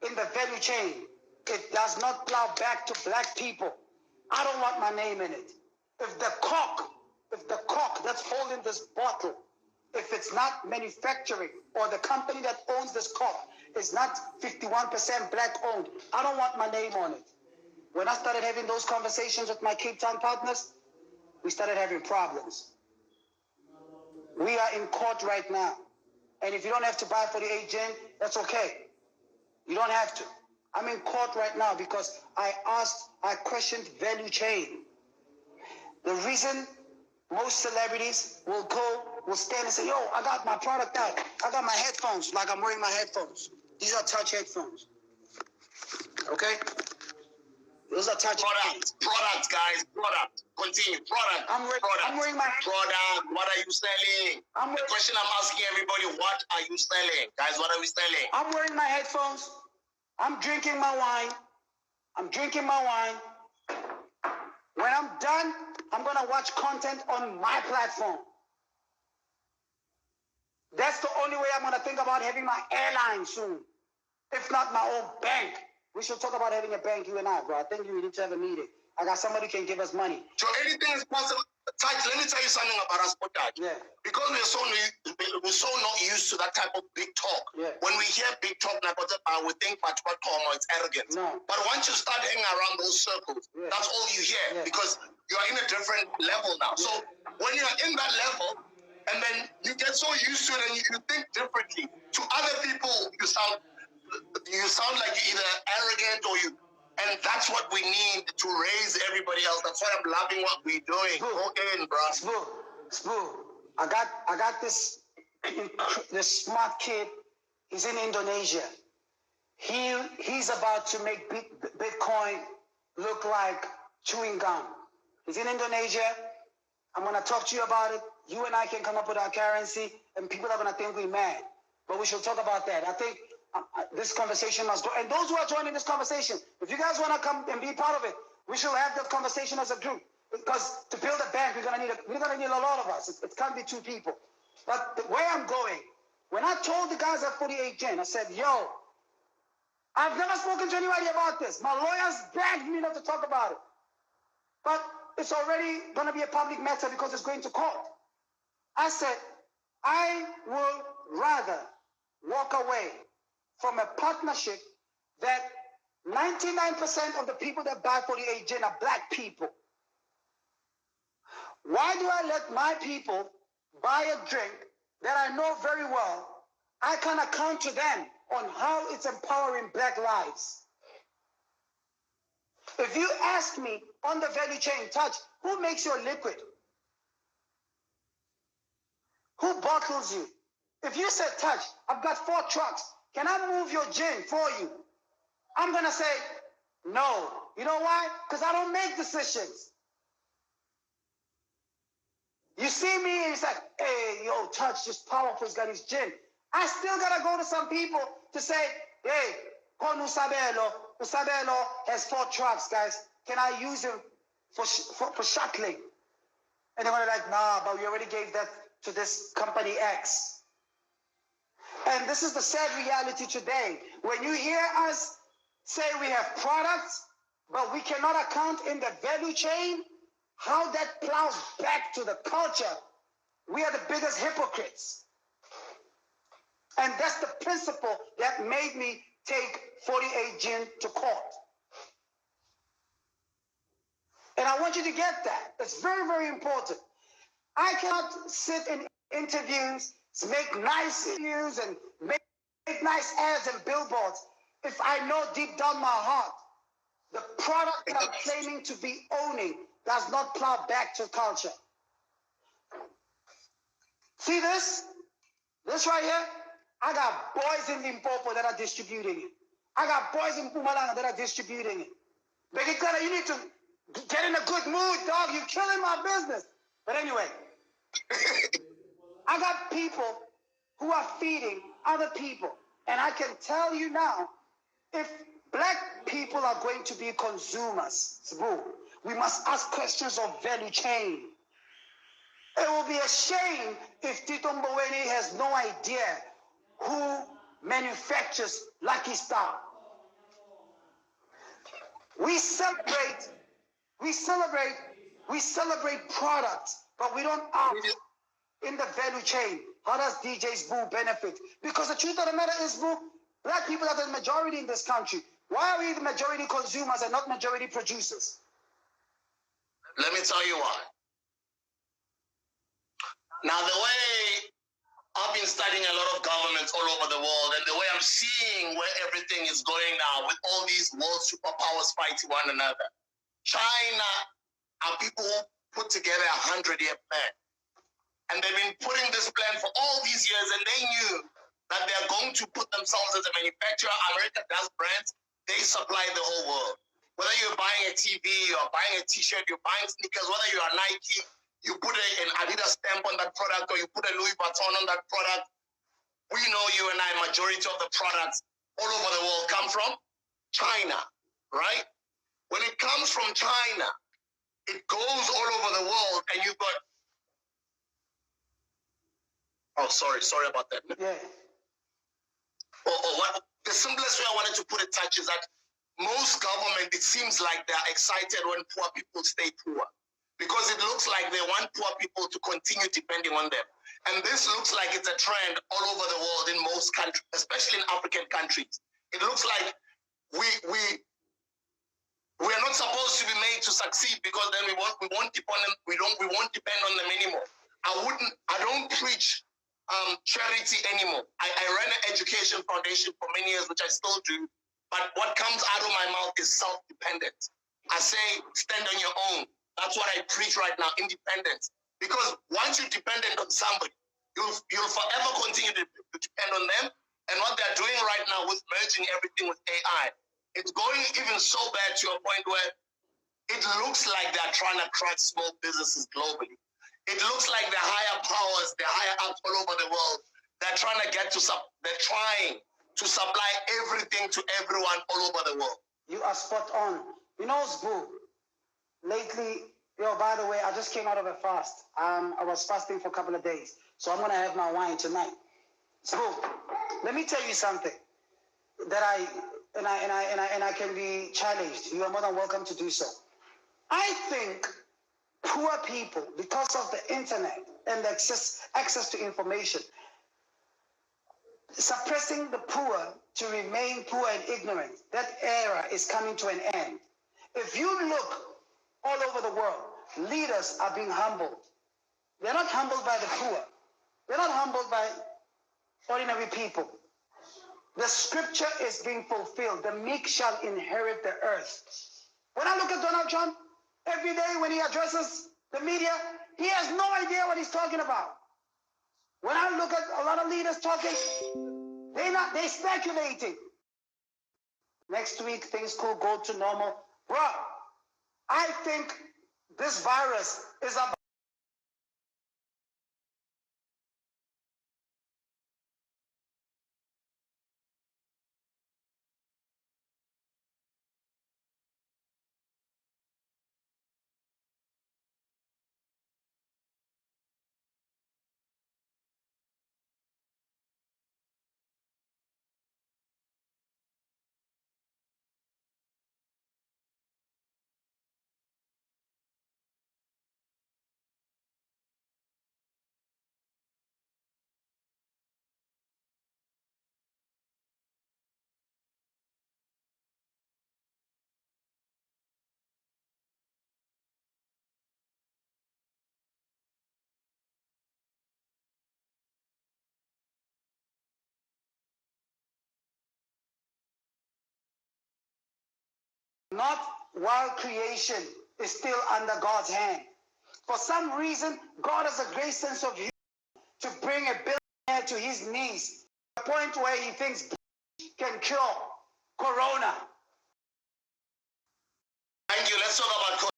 in the value chain, it does not plow back to black people, I don't want my name in it. If the cork that's holding this bottle, if it's not manufacturing, or the company that owns this cork is not 51% black owned, I don't want my name on it. When I started having those conversations with my Cape Town partners, we started having problems. We are in court right now. And if you don't have to buy 48 Gin, that's okay. You don't have to. I'm in court right now because I questioned value chain. The reason most celebrities will stand and say, yo, I got my product out. I got my headphones, like I'm wearing my headphones. These are Touch headphones. Okay? Those are Touch headphones. Product, guys. Product. Continue. Product. I'm wearing my product. What are you selling? The question I'm asking everybody, what are you selling? Guys, what are we selling? I'm wearing my headphones. I'm drinking my wine. I'm drinking my wine. When I'm done, I'm going to watch content on my platform. That's the only way I'm going to think about having my airline soon. If not my own bank. We should talk about having a bank, you and I, bro. I think we need to have a meeting. I got somebody who can give us money. So anything is possible. Touch, let me tell you something about us, Touch. Yeah. Because we're so not used to that type of big talk. Yeah. When we hear big talk, we think it's arrogant. No. But once you start hanging around those circles, Yeah. that's all you hear because you are in a different level now. So when you're in that level, and then you get so used to it and you think differently. To other people, you sound like you're either arrogant or you. And that's what we need to raise everybody else. That's why I'm loving what we're doing. Go in, bro. Sbu, I got this smart kid. He's in Indonesia. He's about to make Bitcoin look like chewing gum. He's in Indonesia. I'm going to talk to you about it. You and I can come up with our currency, and people are going to think we're mad. But we should talk about that. I think this conversation must go. And those who are joining this conversation, if you guys want to come and be part of it, we should have that conversation as a group. Because to build a bank, we're gonna need a lot of us. It can't be two people. But the way I'm going, when I told the guys at 48 Gen, I said, yo, I've never spoken to anybody about this. My lawyers begged me not to talk about it. But it's already gonna be a public matter because it's going to court. I said, I would rather walk away from a partnership that 99% of the people that buy 48 Gen are black people. Why do I let my people buy a drink that I know very well? I can account to them on how it's empowering black lives. If you ask me on the value chain, Touch, who makes your liquid? Who bottles you? If you said, Touch, I've got 4 trucks, can I move your gin for you? I'm going to say, no. You know why? Because I don't make decisions. You see me and it's like, hey, yo, Touch, this powerful, he's got his gin. I still got to go to some people to say, hey, Con Usabelo has 4 trucks, guys. Can I use him for shuttling? And they're going to like, nah, but we already gave that to this company X. And this is the sad reality today. When you hear us say we have products, but we cannot account in the value chain, how that plows back to the culture, we are the biggest hypocrites. And that's the principle that made me take 48 Gin to court. And I want you to get that. It's very, very important. I cannot sit in interviews, make nice interviews and make nice ads and billboards if I know deep down my heart the product that I'm claiming to be owning does not plow back to culture. See this? This right here? I got boys in Limpopo that are distributing it. I got boys in Mpumalanga that are distributing it. Begitana, you need to get in a good mood, dog. You're killing my business. But anyway, I got people who are feeding other people. And I can tell you now, if black people are going to be consumers, Sbu, we must ask questions of value chain. It will be a shame if Tito Mboweni has no idea who manufactures Lucky Star. We celebrate products, but we don't ask in the value chain, how does DJ Sbu benefit? Because the truth of the matter is, Sbu, black people are the majority in this country. Why are we the majority consumers and not majority producers? Let me tell you why. Now, the way I've been studying a lot of governments all over the world, and the way I'm seeing where everything is going now with all these world superpowers fighting one another. China are people who put together a 100-year plan. And they've been putting this plan for all these years, and they knew that they're going to put themselves as a manufacturer. America does brands. They supply the whole world. Whether you're buying a TV, you're buying a t-shirt, you're buying sneakers, whether you're Nike, you put an Adidas stamp on that product, or you put a Louis Vuitton on that product. We know you and I, majority of the products all over the world come from China, right? When it comes from China, it goes all over the world, and you've got... Oh, sorry about that. Yeah. Or what? The simplest way I wanted to put it, Touch, is that most government, it seems like they're excited when poor people stay poor, because it looks like they want poor people to continue depending on them. And this looks like it's a trend all over the world in most countries, especially in African countries. It looks like we're not supposed to be made to succeed, because then we won't depend on them. We won't depend on them anymore. I don't preach charity anymore. I ran an education foundation for many years, which I still do. But what comes out of my mouth is self-dependent. I say, stand on your own. That's what I preach right now, independence. Because once you're dependent on somebody, you'll forever continue to depend on them. And what they're doing right now with merging everything with AI, it's going even so bad to a point where it looks like they're trying to crush small businesses globally. It looks like the higher powers, the higher ups all over the world, they're trying to supply everything to everyone all over the world. You are spot on. You know, Sbu, lately, by the way, I just came out of a fast. I was fasting for a couple of days, so I'm going to have my wine tonight. Sbu, let me tell you something that I can be challenged. You are more than welcome to do so. I think poor people, because of the internet and access to information, suppressing the poor to remain poor and ignorant, that era is coming to an end. If you look all over the world, leaders are being humbled. They're not humbled by the poor. They're not humbled by ordinary people. The scripture is being fulfilled. The meek shall inherit the earth. When I look at Donald Trump, every day when he addresses the media, he has no idea what he's talking about. When I look at a lot of leaders talking, they're speculating. Next week, things could go to normal. Bro, I think this virus is about... Not while creation is still under God's hand. For some reason, God has a great sense of humor to bring a billionaire to his knees, to the point where he thinks can cure corona. Thank you. Let's talk about corona.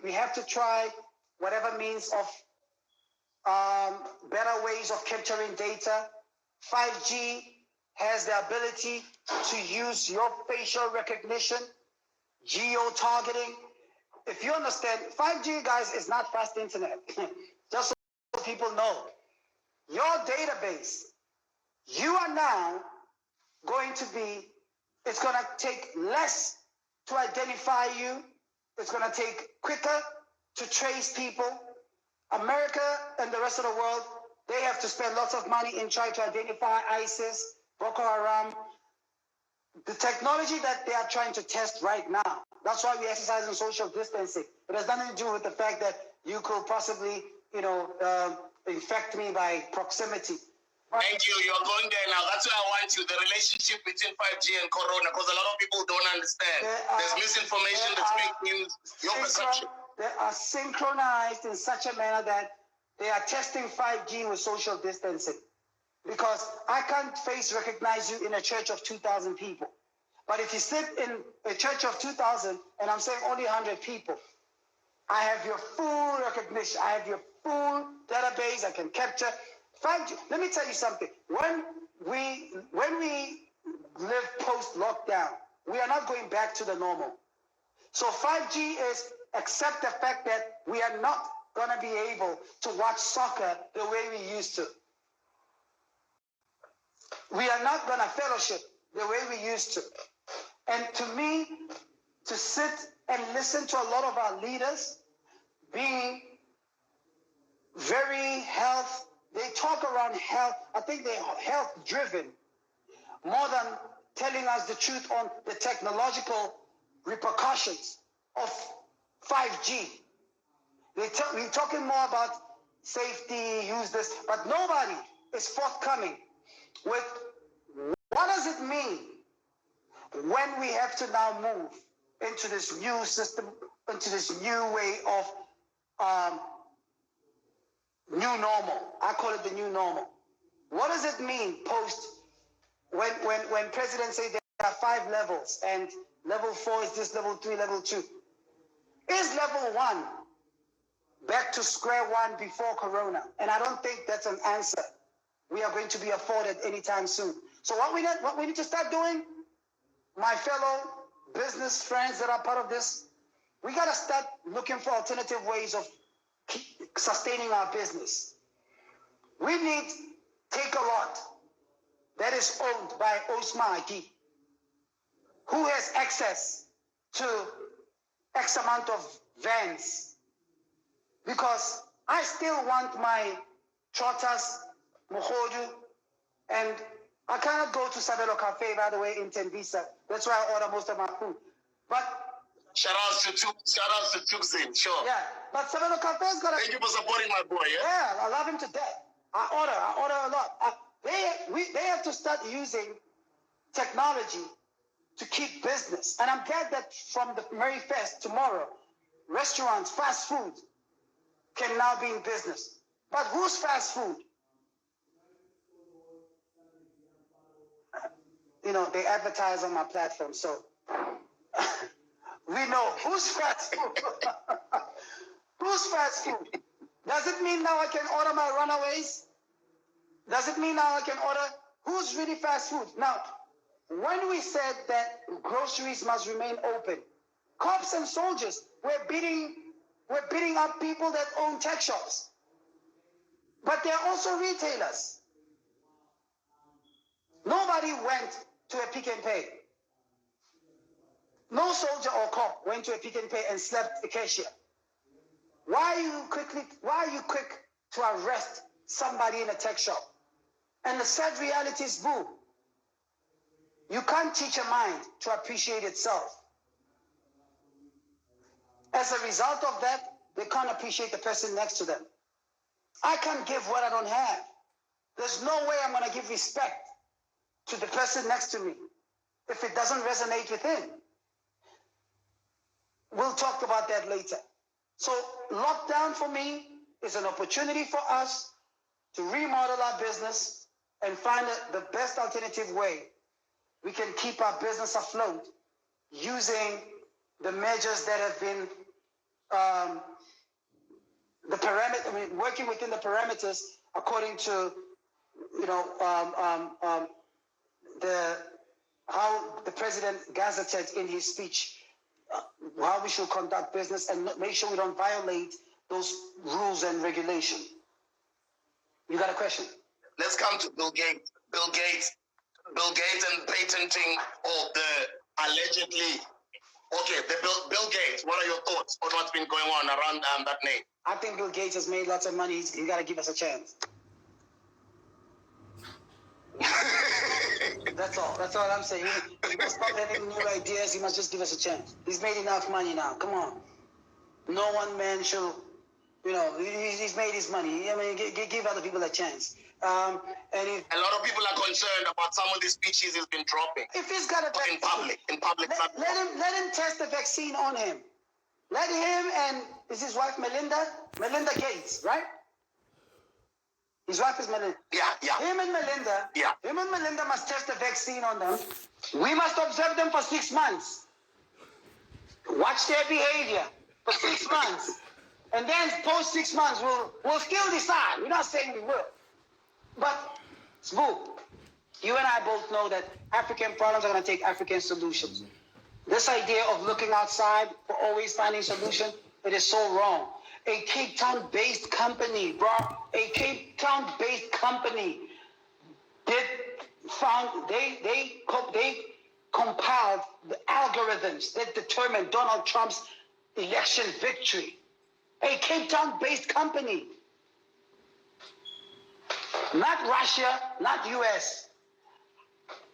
We have to try whatever means of better ways of capturing data. 5G has the ability to use your facial recognition, geo-targeting. If you understand, 5G, guys, is not fast internet. Just so people know. Your database, you are now going to be, it's going to take less to identify you. It's going to take quicker to trace people. America and the rest of the world, they have to spend lots of money in trying to identify ISIS, Boko Haram. The technology that they are trying to test right now, that's why we exercise in social distancing. It has nothing to do with the fact that you could possibly, infect me by proximity. Thank you. You're going there now. That's why I want you. The relationship between 5G and Corona, because a lot of people don't understand. There's misinformation, there's fake news. Your perception. They are synchronized in such a manner that they are testing 5G with social distancing. Because I can't face recognize you in a church of 2,000 people. But if you sit in a church of 2,000, and I'm saying only 100 people, I have your full recognition. I have your full database. I can capture 5G. Let me tell you something. When we live post-lockdown, we are not going back to the normal. So 5G is accept the fact that we are not going to be able to watch soccer the way we used to. We are not going to fellowship the way we used to. And to me, to sit and listen to a lot of our leaders being very they talk around health, I think they're health driven more than telling us the truth on the technological repercussions of 5G. We're talking more about safety, use this, but nobody is forthcoming with what does it mean when we have to now move into this new system, into this new way of new normal. I call it the new normal. What does it mean post when presidents say there are 5 levels and level 4 is this, level 3, level 2? Is level 1 back to square one before Corona? And I don't think that's an answer we are going to be afforded anytime soon. So what we need to start doing, my fellow business friends that are part of this, we got to start looking for alternative ways of sustaining our business. We need Take a Lot that is owned by Osma Aki, who has access to X amount of vans, because I still want my trotters, Mohodu, and I cannot go to Sabelo Cafe, by the way, in Tembisa. That's where I order most of my food. But Shout out to Tuxin, sure. yeah, but Sabelo Cafe's got. Thank you for supporting my boy. Yeah, I love him to death. I order a lot. They have to start using technology to keep business. And I'm glad that from the Merry Fest tomorrow, restaurants, fast food can now be in business. But who's fast food? You know, they advertise on my platform, so we know who's fast food. Who's fast food? Does it mean now I can order my runaways? Does it mean now I can order? Who's really fast food? Now, when we said that groceries must remain open, cops and soldiers were beating up people that own tech shops. But they're also retailers. Nobody went to a Pick and Pay. No soldier or cop went to a Pick and Pay and slapped the cashier. Why are you quick to arrest somebody in a tech shop? And the sad reality is, Sbu, you can't teach a mind to appreciate itself. As a result of that, they can't appreciate the person next to them. I can't give what I don't have. There's no way I'm going to give respect to the person next to me if it doesn't resonate with him. We'll talk about that later. So lockdown for me is an opportunity for us to remodel our business and find the best alternative way we can keep our business afloat using the measures that have been working within the parameters according to how the president gazetted in his speech how we should conduct business and make sure we don't violate those rules and regulation. You got a question? Let's come to Bill Gates. Bill Gates and patenting of the allegedly. Okay, the Bill Gates. What are your thoughts on what's been going on around that name? I think Bill Gates has made lots of money. He's got to give us a chance. That's all I'm saying. He must stop having new ideas. He must just give us a chance. He's made enough money now. Come on. No one man should, he's made his money. I mean, give other people a chance. A lot of people are concerned about some of the speeches he's been dropping. If he's got a vaccine, in public, let him test the vaccine on him. Let him and is his wife Melinda Gates, right? His wife is Melinda. Yeah. Him and Melinda must test the vaccine on them. We must observe them for 6 months. Watch their behavior. for 6 months. And then post 6 months, we'll still decide. We're not saying we will. But, Sbu, you and I both know that African problems are going to take African solutions. This idea of looking outside for always finding solution, it is so wrong. A Cape Town-based company, bro, a Cape Town-based company they compiled the algorithms that determined Donald Trump's election victory. A Cape Town-based company. Not Russia, not US.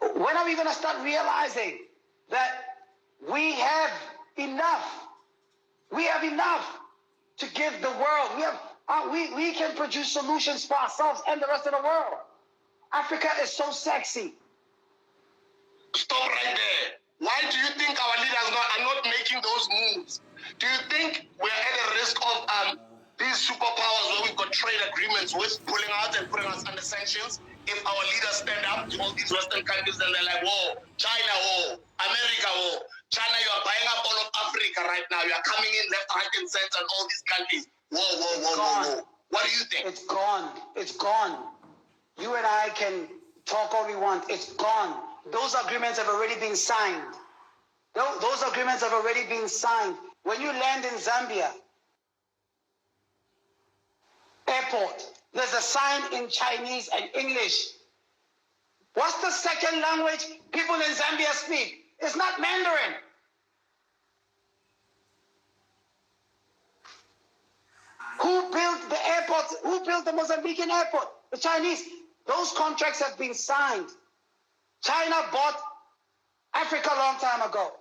When are we going to start realizing that we have enough? We have enough to give the world. We can produce solutions for ourselves and the rest of the world. Africa is so sexy. Stop right there. Why do you think our leaders are not making those moves? Do you think we're at the risk of these superpowers where we've got trade agreements with pulling out and putting us under sanctions? If our leaders stand up to all these Western countries and they're like, whoa, China, whoa, America, whoa, China, you are buying up all of Africa right now. You are coming in left, right, and center and all these countries. Whoa. What do you think? It's gone. It's gone. You and I can talk all we want. It's gone. Those agreements have already been signed. Those agreements have already been signed. When you land in Zambia airport, there's a sign in Chinese and English. What's the second language people in Zambia speak? It's not Mandarin. Who built the airport? Who built the Mozambican airport? The Chinese. Those contracts have been signed. China bought Africa a long time ago.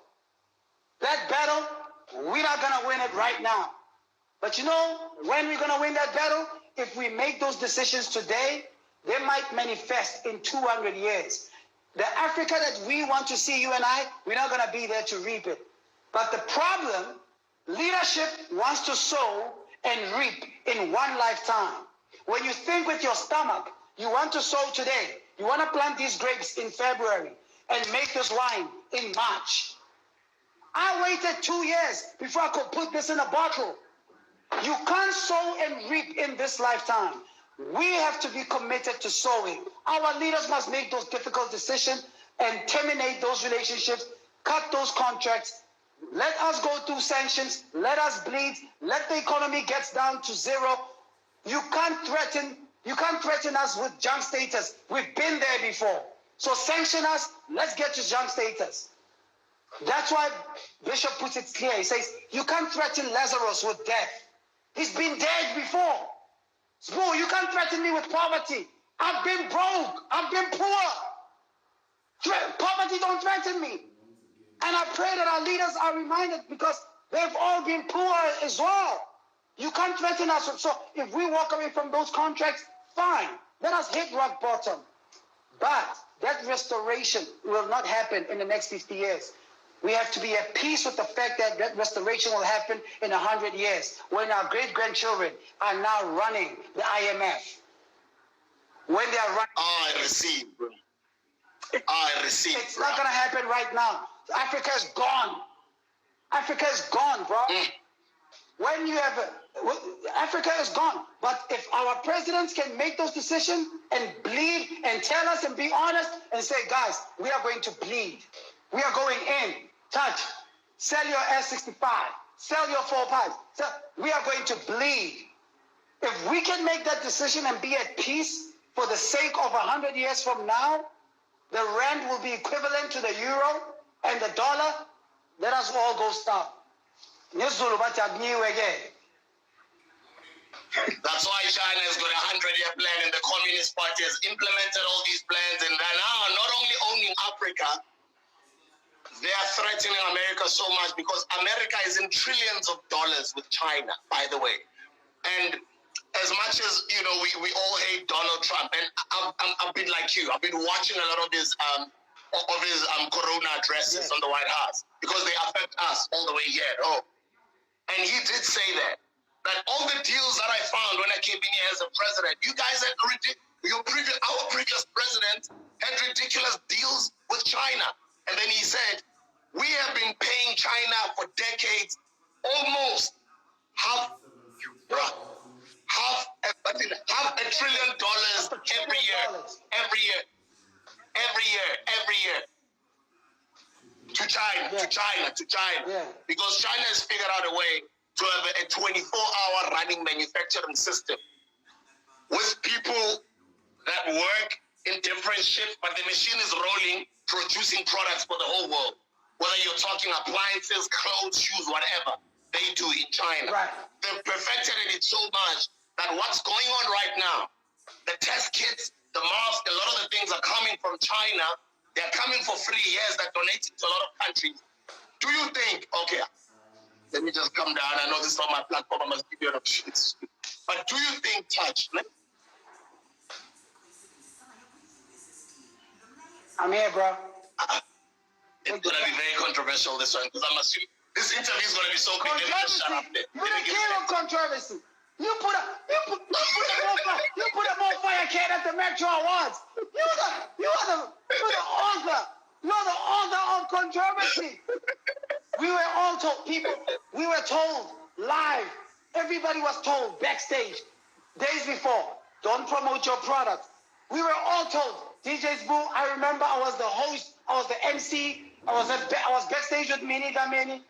That battle, we're not going to win it right now. But you know when we're going to win that battle? If we make those decisions today, they might manifest in 200 years. The Africa that we want to see, you and I, we're not going to be there to reap it. But the problem, leadership wants to sow and reap in one lifetime. When you think with your stomach, you want to sow today. You want to plant these grapes in February and make this wine in March. I waited 2 years before I could put this in a bottle. You can't sow and reap in this lifetime. We have to be committed to sowing. Our leaders must make those difficult decisions and terminate those relationships, cut those contracts. Let us go through sanctions. Let us bleed. Let the economy get down to zero. You can't threaten us with junk status. We've been there before. So sanction us. Let's get to junk status. That's why Bishop puts it clear. He says, you can't threaten Lazarus with death. He's been dead before. Sbu, you can't threaten me with poverty. I've been broke. I've been poor. Poverty don't threaten me. And I pray that our leaders are reminded because they've all been poor as well. You can't threaten us. So if we walk away from those contracts, fine. Let us hit rock bottom. But that restoration will not happen in the next 50 years. We have to be at peace with the fact that that restoration will happen in 100 years when our great-grandchildren are now running the IMF. When they are running... I receive. It's not going to happen right now. Africa is gone. Africa is gone, bro. When you have... Africa is gone. But if our presidents can make those decisions and bleed and tell us and be honest and say, guys, we are going to bleed. We are going in. Touch. Sell your S65. Sell your 4 pipes. We are going to bleed. If we can make that decision and be at peace for the sake of 100 years from now, the rand will be equivalent to the euro and the dollar. Let us all go stop. That's why China has got a 100-year plan and the Communist Party has implemented all these plans and they're now not only owning Africa, they are threatening America so much because America is in trillions of dollars with China, by the way. And as much as, you know, we all hate Donald Trump, and I'm a bit like you. I've been watching a lot of his Corona addresses on the White House because they affect us all the way here at home. And he did say that all the deals that I found when I came in here as a president, you guys had our previous president had ridiculous deals with China. And then he said, we have been paying China for decades almost half $1 trillion every year to China, because China has figured out a way to have a 24-hour running manufacturing system with people that work in different shifts, but the machine is rolling, producing products for the whole world. Whether you're talking appliances, clothes, shoes, whatever, they do in China. Right. They've perfected it so much that what's going on right now, the test kits, the masks, a lot of the things are coming from China. They're coming for free. Yes, they're donating to a lot of countries. Do you think, okay, let me just come down. I know this is not my platform. I must give you an opportunity. But do you think, Touch, I'm here, bro. It's going to be very controversial, this one, because I'm assuming this interview is going to be so big. Let me just shut up there. You're the king of controversy. You put a more fire can at the Metro Awards. You're the author. You're the author of controversy. We were all told, we were told live. Everybody was told backstage, days before, don't promote your product. We were all told. DJ Sbu, I remember I was the host, I was the MC, I was backstage with Mini Dameni,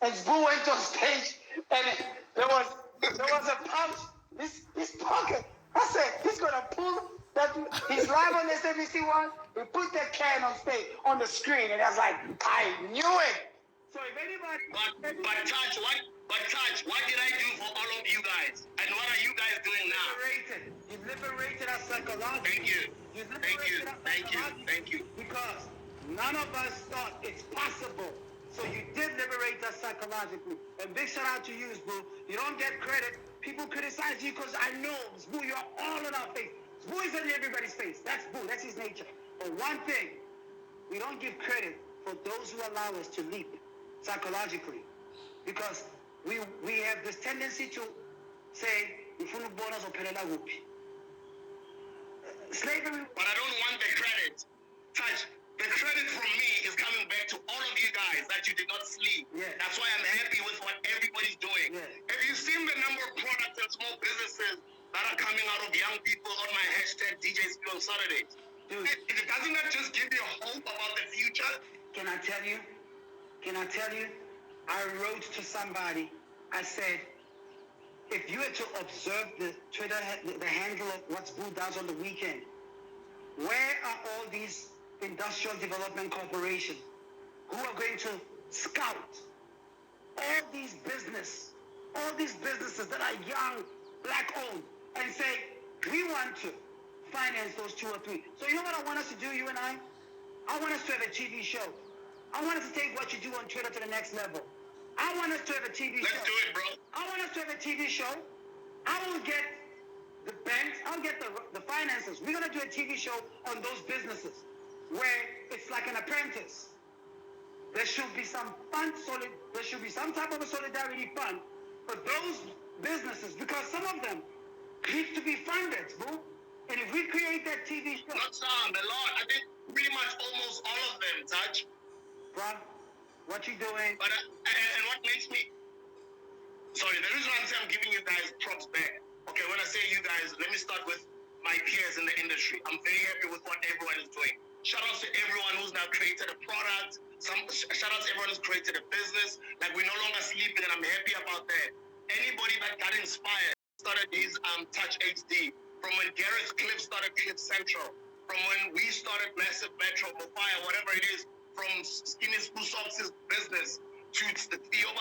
and Sbu went on stage, and there was a punch. This pocket. I said, he's gonna pull that. He's live on SABC1. He put that can on stage on the screen, and I was like, I knew it. So if anybody, but Touch, what did I do for all of you guys? And what are you guys doing now? You've liberated us psychologically. Thank you. Because none of us thought it's possible. So you did liberate us psychologically. And big shout out to you, Sbu. You don't get credit. People criticize you because I know, Sbu, you're all in our face. Sbu is in everybody's face. That's Sbu. That's his nature. But one thing, we don't give credit for those who allow us to leap psychologically. Because we have this tendency to say, slavery. But I don't want the credit. Touch, the credit from me is coming back to all of you guys that you did not sleep. Yeah. That's why I'm happy with what everybody's doing. Yeah. Have you seen the number of products and small businesses that are coming out of young people on my hashtag DJ Sbu on Saturdays? Dude, Doesn't that just give you hope about the future? Can I tell you? I wrote to somebody, I said, if you were to observe the Twitter, the handle of what Sbu does on the weekend, where are all these industrial development corporations who are going to scout all these businesses that are young, black owned, and say, we want to finance those 2 or 3. So you know what I want us to do, you and I? I want us to have a TV show. I want us to take what you do on Twitter to the next level. I want us to have a TV show. Let's do it, bro. I want us to have a TV show. I will get the banks, I'll get the finances. We're going to do a TV show on those businesses where it's like an apprentice. There should be some fund, there should be some type of a solidarity fund for those businesses, because some of them need to be funded, bro. And if we create that TV show... Not some, a lot. I think pretty much almost all of them, Touch. Bro, what you doing? But and what makes me... Sorry, the reason I'm giving you guys props back. Okay, when I say you guys, let me start with my peers in the industry. I'm very happy with what everyone is doing. Shout out to everyone who's now created a product. Shout out to everyone who's created a business. Like, we're no longer sleeping, and I'm happy about that. Anybody that got inspired started his Touch HD. From when Garrett's Clip started Clip Central. From when we started Massive Metro, Mofire, whatever it is. From Skinny Sbu Socks' business to the Tbo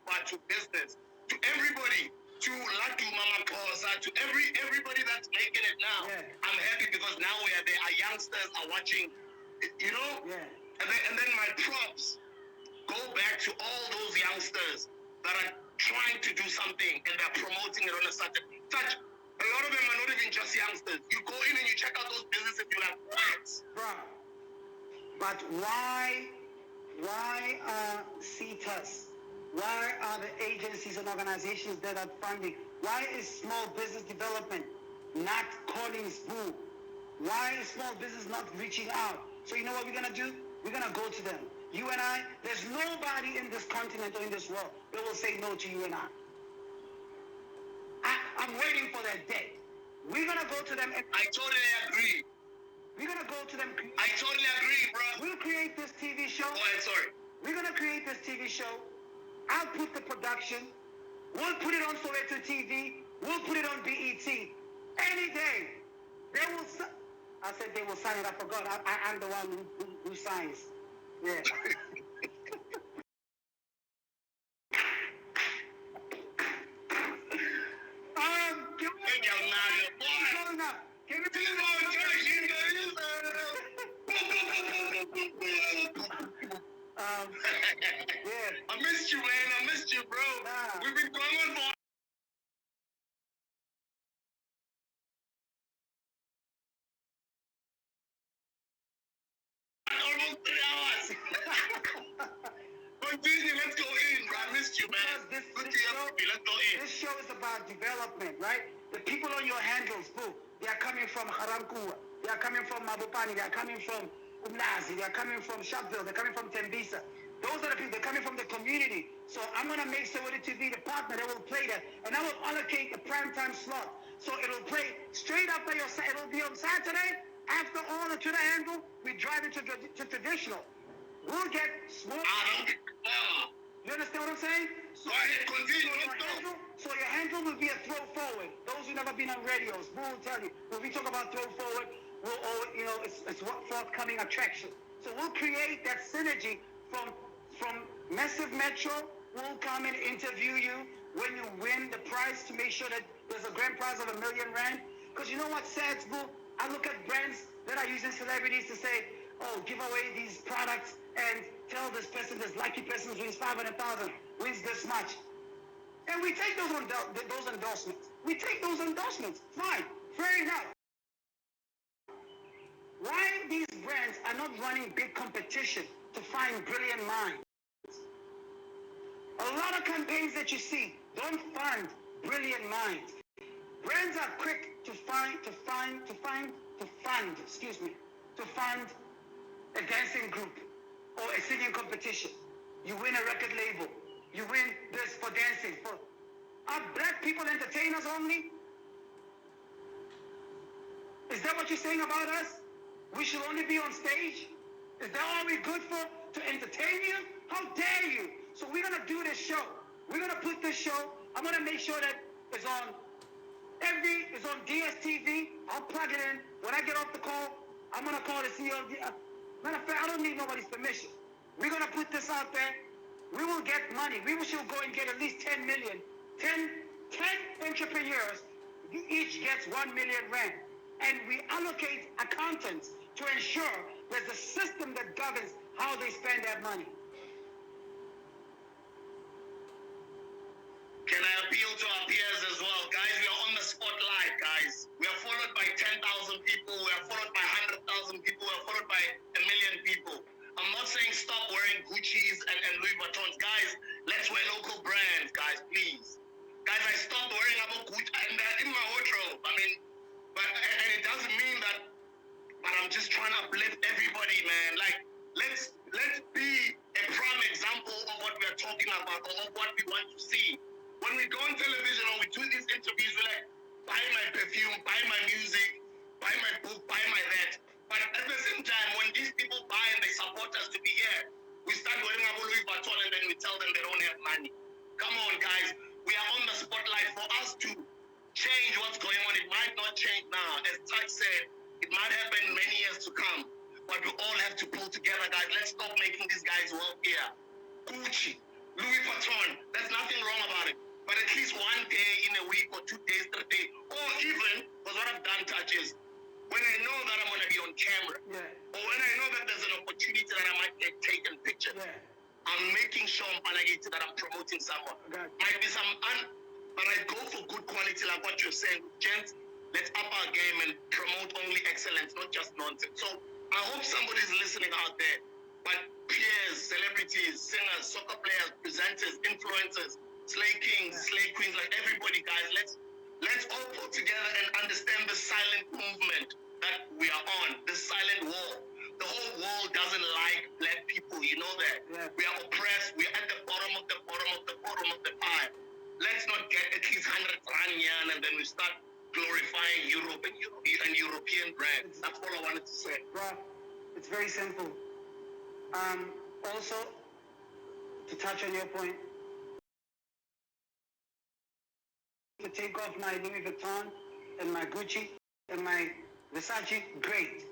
Touch to business. To everybody. To Lucky Mama Kosa. To everybody that's making it now. Yeah. I'm happy because now we are there. Our youngsters are watching, you know? Yeah. And then my props go back to all those youngsters that are trying to do something and they're promoting it on a certain touch. A lot of them are not even just youngsters. You go in and you check out those businesses, you're like, what? Bro, but why CTUS? Why are the agencies and organizations that are funding? Why is small business development not calling Sbu? Why is small business not reaching out? So you know what we're going to do? We're going to go to them. You and I, there's nobody in this continent or in this world that will say no to you and I. I'm waiting for that day. We're gonna go to them. I totally agree. We're gonna go to them. I totally agree, bro. We'll create this TV show. Oh, I'm sorry. We're gonna create this TV show. I'll put the production. We'll put it on Soweto TV. We'll put it on BET. Any day. They will. I said they will sign it. I forgot. I'm the one who signs. Yeah. I missed you, man. I missed you, bro. Nah. We've been going on for almost 3 hours. Continue. Let's go in, bro. I missed you, man. Good to hear from you. Let's go in. This show is about development, right? The people on your handles, boo, they are coming from Haramkua. They are coming from Mabupani. They are coming from Umlazi. They are coming from Sharpeville. They're coming from Tembisa. Those are the people. They're coming from the community. So I'm going to make Soweto TV the partner that will play that. And I will allocate a primetime slot. So it'll play straight after your... It'll be on Saturday. After all the Twitter handle, we drive into to traditional. We'll get small... You understand what I'm saying? Go ahead, continue. Let's go. So your handle will be a throw forward. Those who never been on radios, we'll tell you. When we talk about throw forward, we'll always, you know, it's what forthcoming attraction. So we'll create that synergy from Massive Metro. We'll come and interview you when you win the prize to make sure that there's a grand prize of R1 million. Because you know what, Sbu? I look at brands that are using celebrities to say, oh, give away these products and tell this person, this lucky person wins 500,000, wins this much. And we take those endorsements. We take those endorsements. Fine. Fair enough. Why these brands are not running big competition to find brilliant minds? A lot of campaigns that you see don't fund brilliant minds. Brands are quick to fund a dancing group or a singing competition. You win a record label. You win this for dancing. Are black people entertainers only? Is that what you're saying about us? We should only be on stage? Is that all we're good for? To entertain you? How dare you? So we're going to do this show. We're going to put this show. I'm going to make sure that it's on DSTV. I'll plug it in. When I get off the call, I'm going to call the CEO of the... Matter of fact, I don't need nobody's permission. We're going to put this out there. We will get money. We should go and get at least 10 million. 10 entrepreneurs, each gets R1 million. And we allocate accountants to ensure there's a system that governs how they spend that money. Can I appeal to our peers as well? Guys, we are on the spotlight, guys. We are followed by 10,000 people. We are followed by 100,000 people. We are followed by 1 million people. I'm not saying stop wearing Gucci's and Louis Vuittons. Guys, let's wear local brands, guys, please. Guys, I stopped wearing about Gucci and they're in my wardrobe. I mean, and it doesn't mean that, but I'm just trying to uplift everybody, man. Like, let's be a prime example of what we are talking about or of what we want to see. When we go on television or we do these interviews, we're like, buy my perfume, buy my music, buy my book, buy my that. But at the same time, when these people buy and they support us to be here, we start wearing about Louis Vuitton and then we tell them they don't have money. Come on, guys. We are on the spotlight for us to change what's going on. It might not change now. As Touch said, it might happen many years to come. But we all have to pull together, guys. Let's stop making these guys wealthier. Gucci, Louis Vuitton, there's nothing wrong about it. But at least one day in a week or 2 days, 3 days, or even, because what I've done, Touch, is when I know that I'm going to be on camera, or when I know that there's an opportunity that I might get taken pictures, I'm making sure that I'm promoting someone. Might be some, but I go for good quality, like what you're saying. Gents, let's up our game and promote only excellence, not just nonsense. So I hope somebody's listening out there. But peers, celebrities, singers, soccer players, presenters, influencers, slay kings, slay queens, like everybody, guys, let's all pull together and understand the silent movement that we are on, the silent war. The whole world doesn't like black people, you know that. We are oppressed, we are at the bottom of the bottom of the bottom of the pile. Let's not get at least 100 rand yan, and then we start glorifying Europe and European brands. That's all I wanted to say. Bro, it's very simple. Also, to touch on your point, to take off my Louis Vuitton and my Gucci and my Versace, great.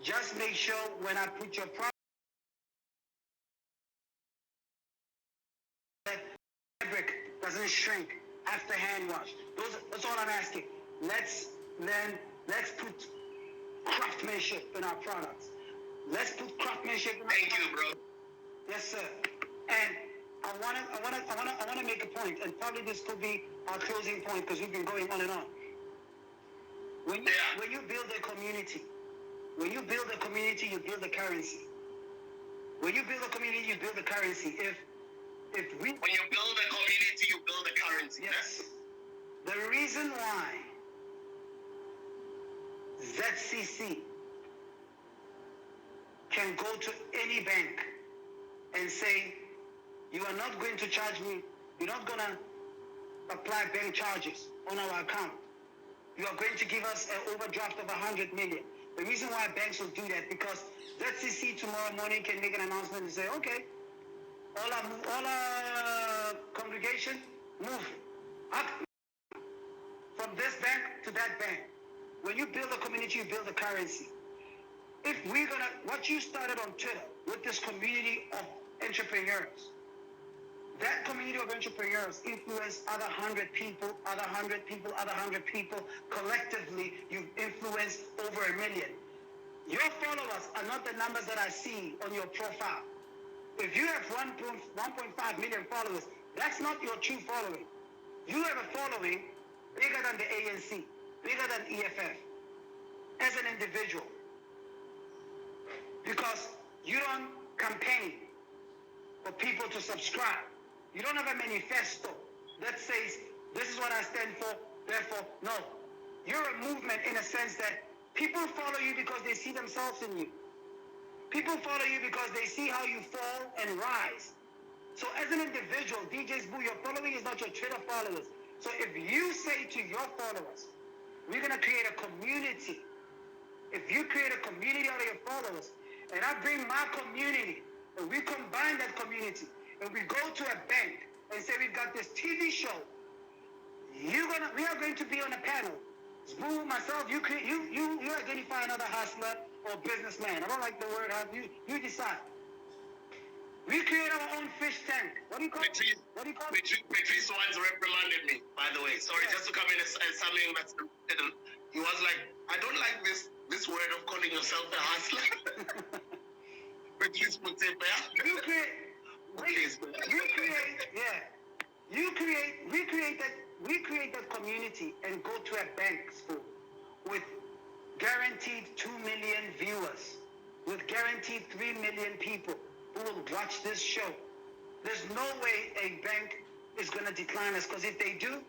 Just make sure when I put your product, that fabric doesn't shrink after hand wash. That's all I'm asking. Let's put craftsmanship in our products. Let's put craftsmanship in our Thank you, bro. Yes, sir. And I wanna make a point, and probably this could be our closing point because we've been going on and on. When you build a community, you build a currency. When you build a community, you build a currency. When you build a community, you build a currency. Yes. The reason why ZCC can go to any bank and say, you are not going to charge me, you're not going to apply bank charges on our account. You are going to give us an overdraft of 100 million. The reason why banks will do that, because ZCC tomorrow morning can make an announcement and say, okay, all our congregation, move up from this bank to that bank. When you build a community, you build a currency. If we're gonna, what you started on Twitter with this community of entrepreneurs, that community of entrepreneurs influence other 100 people, other 100 people, other 100 people. Collectively, you've influenced over 1 million. Your followers are not the numbers that I see on your profile. If you have 1.5 million followers, that's not your true following. You have a following bigger than the ANC, bigger than EFF, as an individual. Because you don't campaign for people to subscribe. You don't have a manifesto that says, this is what I stand for, therefore, no. You're a movement in a sense that people follow you because they see themselves in you. People follow you because they see how you fall and rise. So as an individual, DJ Sbu, your following is not your Twitter followers. So if you say to your followers, we're going to create a community. If you create a community out of your followers, and I bring my community, and we combine that community, and we go to a bank and say, we've got this TV show. We are going to be on a panel. Sbu, myself, you identify another hustler or businessman. I don't like the word, you decide. We create our own fish tank. What do you call it? Patrice once reprimanded me, by the way. Sorry, just to come in and something that's... He was like, I don't like this word of calling yourself a hustler. Patrice would say, we create that community and go to a bank school with guaranteed 2 million viewers, with guaranteed 3 million people who will watch this show. There's no way a bank is going to decline us, because if they do,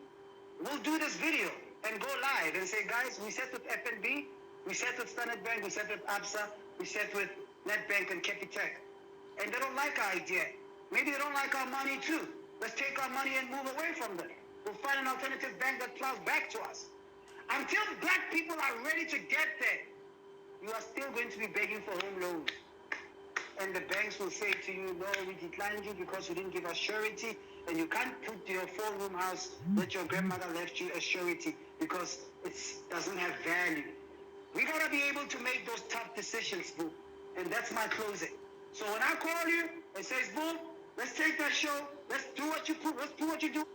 we'll do this video and go live and say, guys, we set with FNB, we set with Standard Bank, we set with ABSA, we set with NetBank and Capitec. And they don't like our idea. Maybe they don't like our money too. Let's take our money and move away from them. We'll find an alternative bank that plows back to us. Until black people are ready to get there, you are still going to be begging for home loans. And the banks will say to you, no, we declined you because you didn't give us surety, and you can't put your 4-room house that your grandmother left you as surety because it doesn't have value. We gotta be able to make those tough decisions, Boo. And that's my closing. So when I call you and say, Boo, let's take that show, let's do what you do.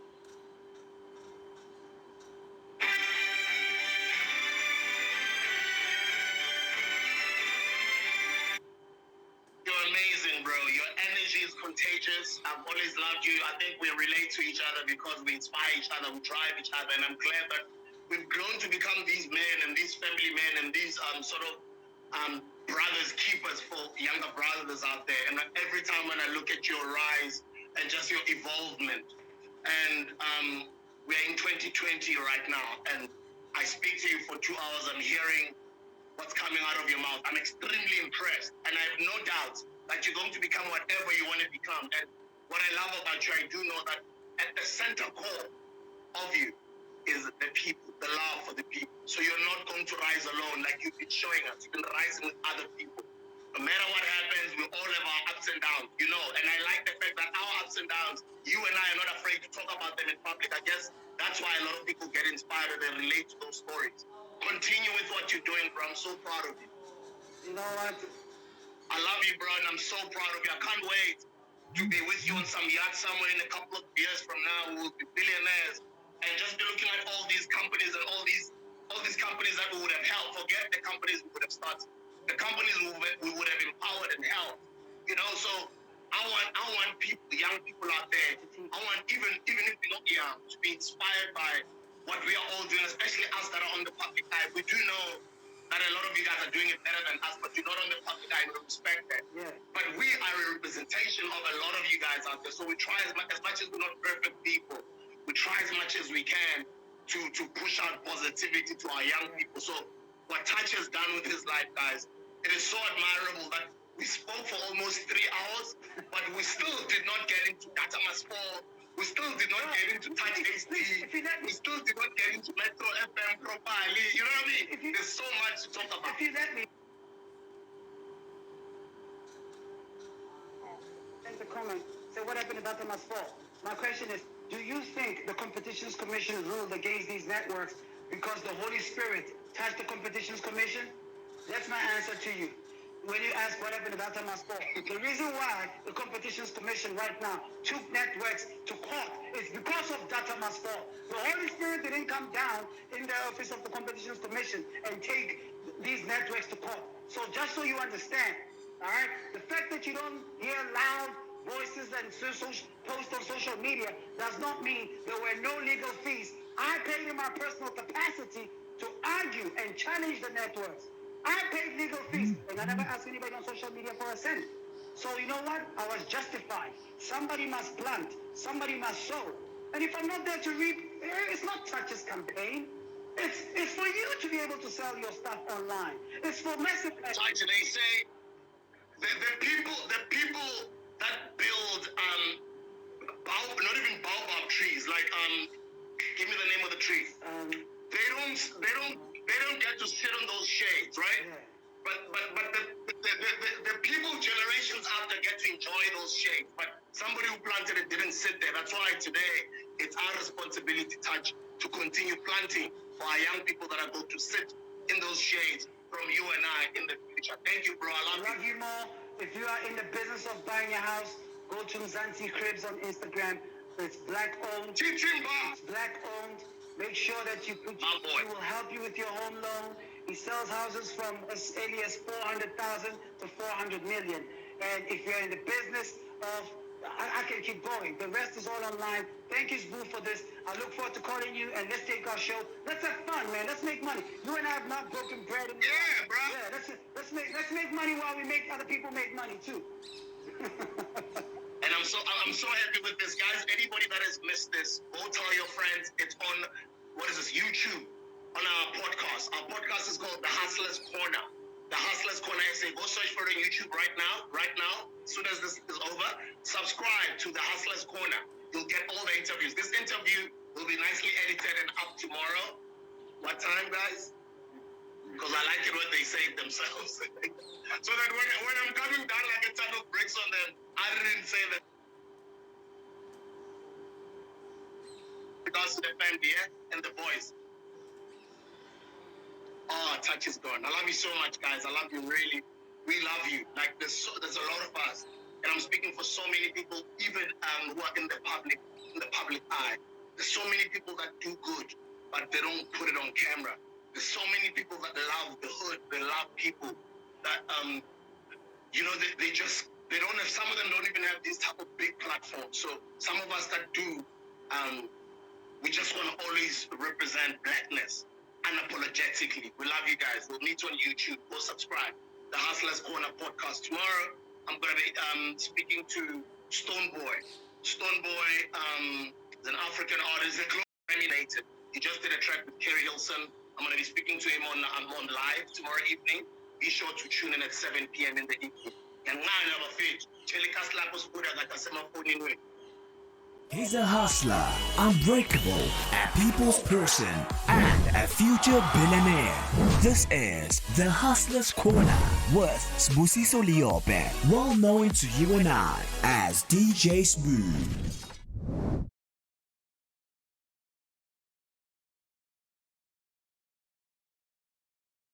Contagious. I've always loved you. I think we relate to each other because we inspire each other, we drive each other, and I'm glad that we've grown to become these men and these family men and these brothers keepers for younger brothers out there. And every time when I look at your rise and just your evolvement, and we're in 2020 right now, and I speak to you for 2 hours, I'm hearing what's coming out of your mouth. I'm extremely impressed, and I have no doubt that you're going to become whatever you want to become. And what I love about you, I do know that at the center core, of you is the people, the love for the people. So you're not going to rise alone like you've been showing us. You've been rising with other people. No matter what happens, we all have our ups and downs, you know. And I like the fact that our ups and downs, you and I are not afraid to talk about them in public. I guess that's why a lot of people get inspired and they relate to those stories. Continue with what you're doing, bro. I'm so proud of you. You know what? I love you, bro, and I'm so proud of you. I can't wait to be with you on some yacht somewhere in a couple of years from now. We will be billionaires and just be looking at all these companies and all these companies that we would have helped. Forget the companies we would have started. The companies we would have empowered and helped. You know, so I want people, young people out there. I want even if you're not young, to be inspired by what we are all doing, especially us that are on the public eye. We do know that a lot of you guys are doing it better than us, but you're not on the public eye. We respect that. Yeah. But we are a representation of a lot of you guys out there. So we try as much as we're not perfect people, we try as much as we can to push out positivity to our young people. So what Touch has done with his life, guys, it is so admirable that we spoke for almost 3 hours, but we still did not get into Data Must Fall. We still did not get into Touch HD. We still did not get into Metro FM properly. You know what I mean? There's so much to talk about. If you let me. Send a comment. Say what happened about the Must Fall. My question is, do you think the Competitions Commission ruled against these networks because the Holy Spirit touched the Competitions Commission? That's my answer to you. When you ask what happened about the Must Fall, the reason why the Competitions Commission right now took networks to court is because of Data Must Fall. The Holy Spirit didn't come down in the office of the Competitions Commission and take these networks to court. So just so you understand, all right, the fact that you don't hear loud voices and post on social media does not mean there were no legal fees. I paid in my personal capacity to argue and challenge the networks. I paid legal fees, and I never asked anybody on social media for a cent. So you know what? I was justified. Somebody must plant. Somebody must sow. And if I'm not there to reap, it's not Touch's campaign. It's for you to be able to sell your stuff online. It's for massive. Touch, they say the people that build not even baobab trees, like give me the name of the tree. They don't get to sit on those shades, right? Yeah. But the people generations after get to enjoy those shades. But somebody who planted it didn't sit there. That's why today it's our responsibility, Touch, to continue planting for our young people that are going to sit in those shades from you and I in the future. Thank you, bro. I love you. More. If you are in the business of buying a house, go to Mzansi Cribs on Instagram. It's black owned. It's black owned. Make sure that he will help you with your home loan. He sells houses from as early as 400,000 to 400 million. And if you're in the business of, I can keep going. The rest is all online. Thank you, Sbu, for this. I look forward to calling you, and let's take our show. Let's have fun, man. Let's make money. You and I have not broken bread. Yeah, bro. Yeah, let's make money while we make other people make money too. And I'm so happy with this, guys. Anybody that has missed this, go tell your friends. It's on, what is this, YouTube, on our podcast. Our podcast is called The Hustler's Corner. The Hustler's Corner SA. Go search for it on YouTube right now. As soon as this is over, subscribe to The Hustler's Corner. You'll get all the interviews. This interview will be nicely edited and up tomorrow. What time, guys? Because I like it when they say it themselves. So that when I'm coming down like a ton of bricks on them, I didn't say that. Because of the family, and the voice. Oh, Touch is gone. I love you so much, guys. I love you, really. We love you. Like, there's a lot of us. And I'm speaking for so many people, even who are in the public eye. There's so many people that do good, but they don't put it on camera. There's so many people that love the hood, they love people that, they don't have, some of them don't even have these type of big platforms. So some of us that do, we just want to always represent blackness unapologetically. We love you guys. We'll meet on YouTube. Go subscribe. The Hustlers Corner podcast. Tomorrow, I'm going to be speaking to Stoneboy. Stoneboy is an African artist, nominated. He just did a track with Kerry Hilson. I'm going to be speaking to him on live tomorrow evening. Be sure to tune in at 7 p.m. in the evening. And now I have a fit. He's a hustler, unbreakable, a people's person, and a future billionaire. This is the Hustler's Corner with Sbu, well known to you and I as DJ Sbu.